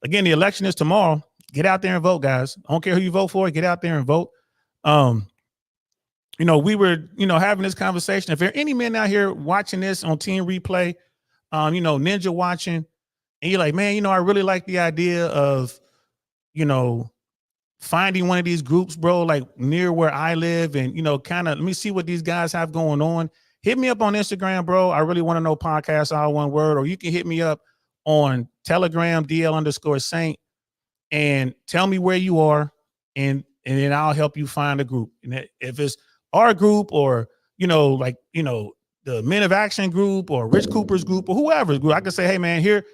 Again, the election is tomorrow. Get out there and vote, guys. I don't care who you vote for. Get out there and vote. We were, having this conversation. If there are any men out here watching this on Team Replay, Ninja watching, and you're like, man, I really like the idea of, finding one of these groups, bro, like near where I live and, kind of let me see what these guys have going on. Hit me up on Instagram, bro. I really want to know podcast, all one word, or you can hit me up on Telegram, DL_Saint, and tell me where you are. And then I'll help you find a group. And if it's our group or, the Men of Action group or Rich Cooper's group or whoever's group, I can say, hey man, here,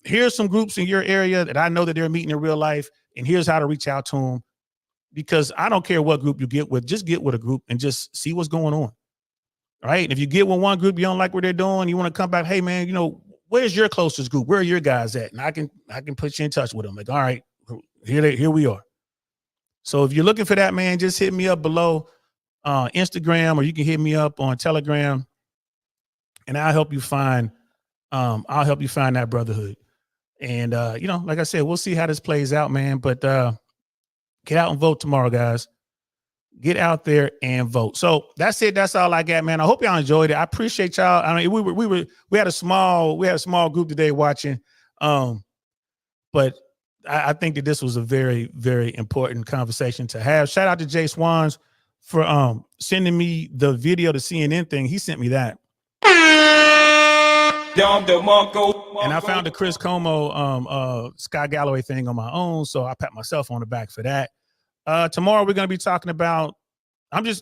here's some groups in your area that I know that they're meeting in real life, and here's how to reach out to them. Because I don't care what group you get with, just get with a group and just see what's going on. All right. And if you get with one group, you don't like what they're doing, you want to come back, hey man, where's your closest group? Where are your guys at? And I can put you in touch with them. Like, all right, here we are. So if you're looking for that, man, just hit me up below Instagram, or you can hit me up on Telegram, and I'll help you find that brotherhood. And like I said, we'll see how this plays out, man. But get out and vote tomorrow, guys. Get out there and vote. So that's it. That's all I got, man. I hope y'all enjoyed it. I appreciate y'all. I mean, we had a small group today watching. But I think that this was a very, very important conversation to have. Shout out to Jay Swans for sending me the video, the CNN thing. He sent me that. And I found the Chris Como Scott Galloway thing on my own, so I pat myself on the back for that. Tomorrow we're going to be talking about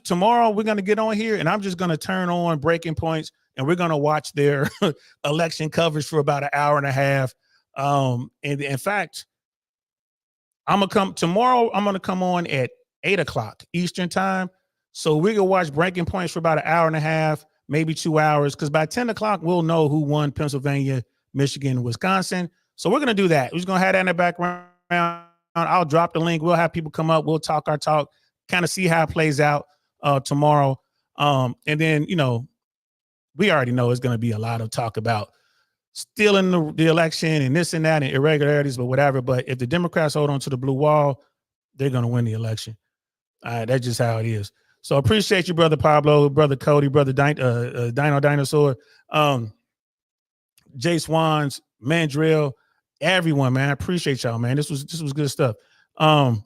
tomorrow we're going to get on here, and I'm just going to turn on Breaking Points, and we're going to watch their election coverage for about an hour and a half. And in fact, I'm going to come on at 8:00 Eastern time. So we can watch Breaking Points for about an hour and a half, maybe 2 hours, because by 10:00 we'll know who won Pennsylvania, Michigan, and Wisconsin. So we're going to do that. We're just going to have that in the background. I'll drop the link. We'll have people come up. We'll talk our talk, kind of see how it plays out tomorrow. And then, we already know it's going to be a lot of talk about stealing the election and this and that and irregularities, but whatever. But if the Democrats hold on to the blue wall, they're going to win the election. That's just how it is. So appreciate you, brother Pablo, brother Cody, brother Dino Dinosaur, Jay Swans, Mandrill, everyone, man. I appreciate y'all, man. This was good stuff. I'll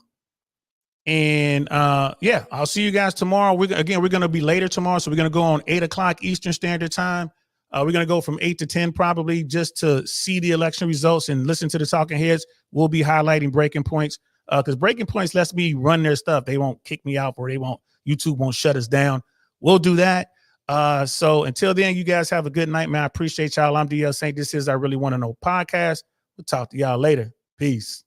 see you guys tomorrow. We're going to be later tomorrow. So we're going to go on 8:00 Eastern Standard Time. We're going to go from 8 to 10 probably just to see the election results and listen to the talking heads. We'll be highlighting Breaking Points because Breaking Points lets me run their stuff. They won't kick me out, or YouTube won't shut us down. We'll do that. So until then, you guys have a good night, man. I appreciate y'all. I'm DL Saint. This is I Really Want to Know podcast. We'll talk to y'all later. Peace.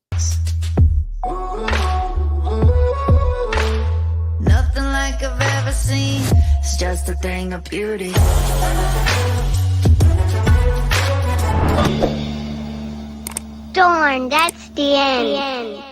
Nothing like I've ever seen. It's just a thing of beauty. storm. That's the end.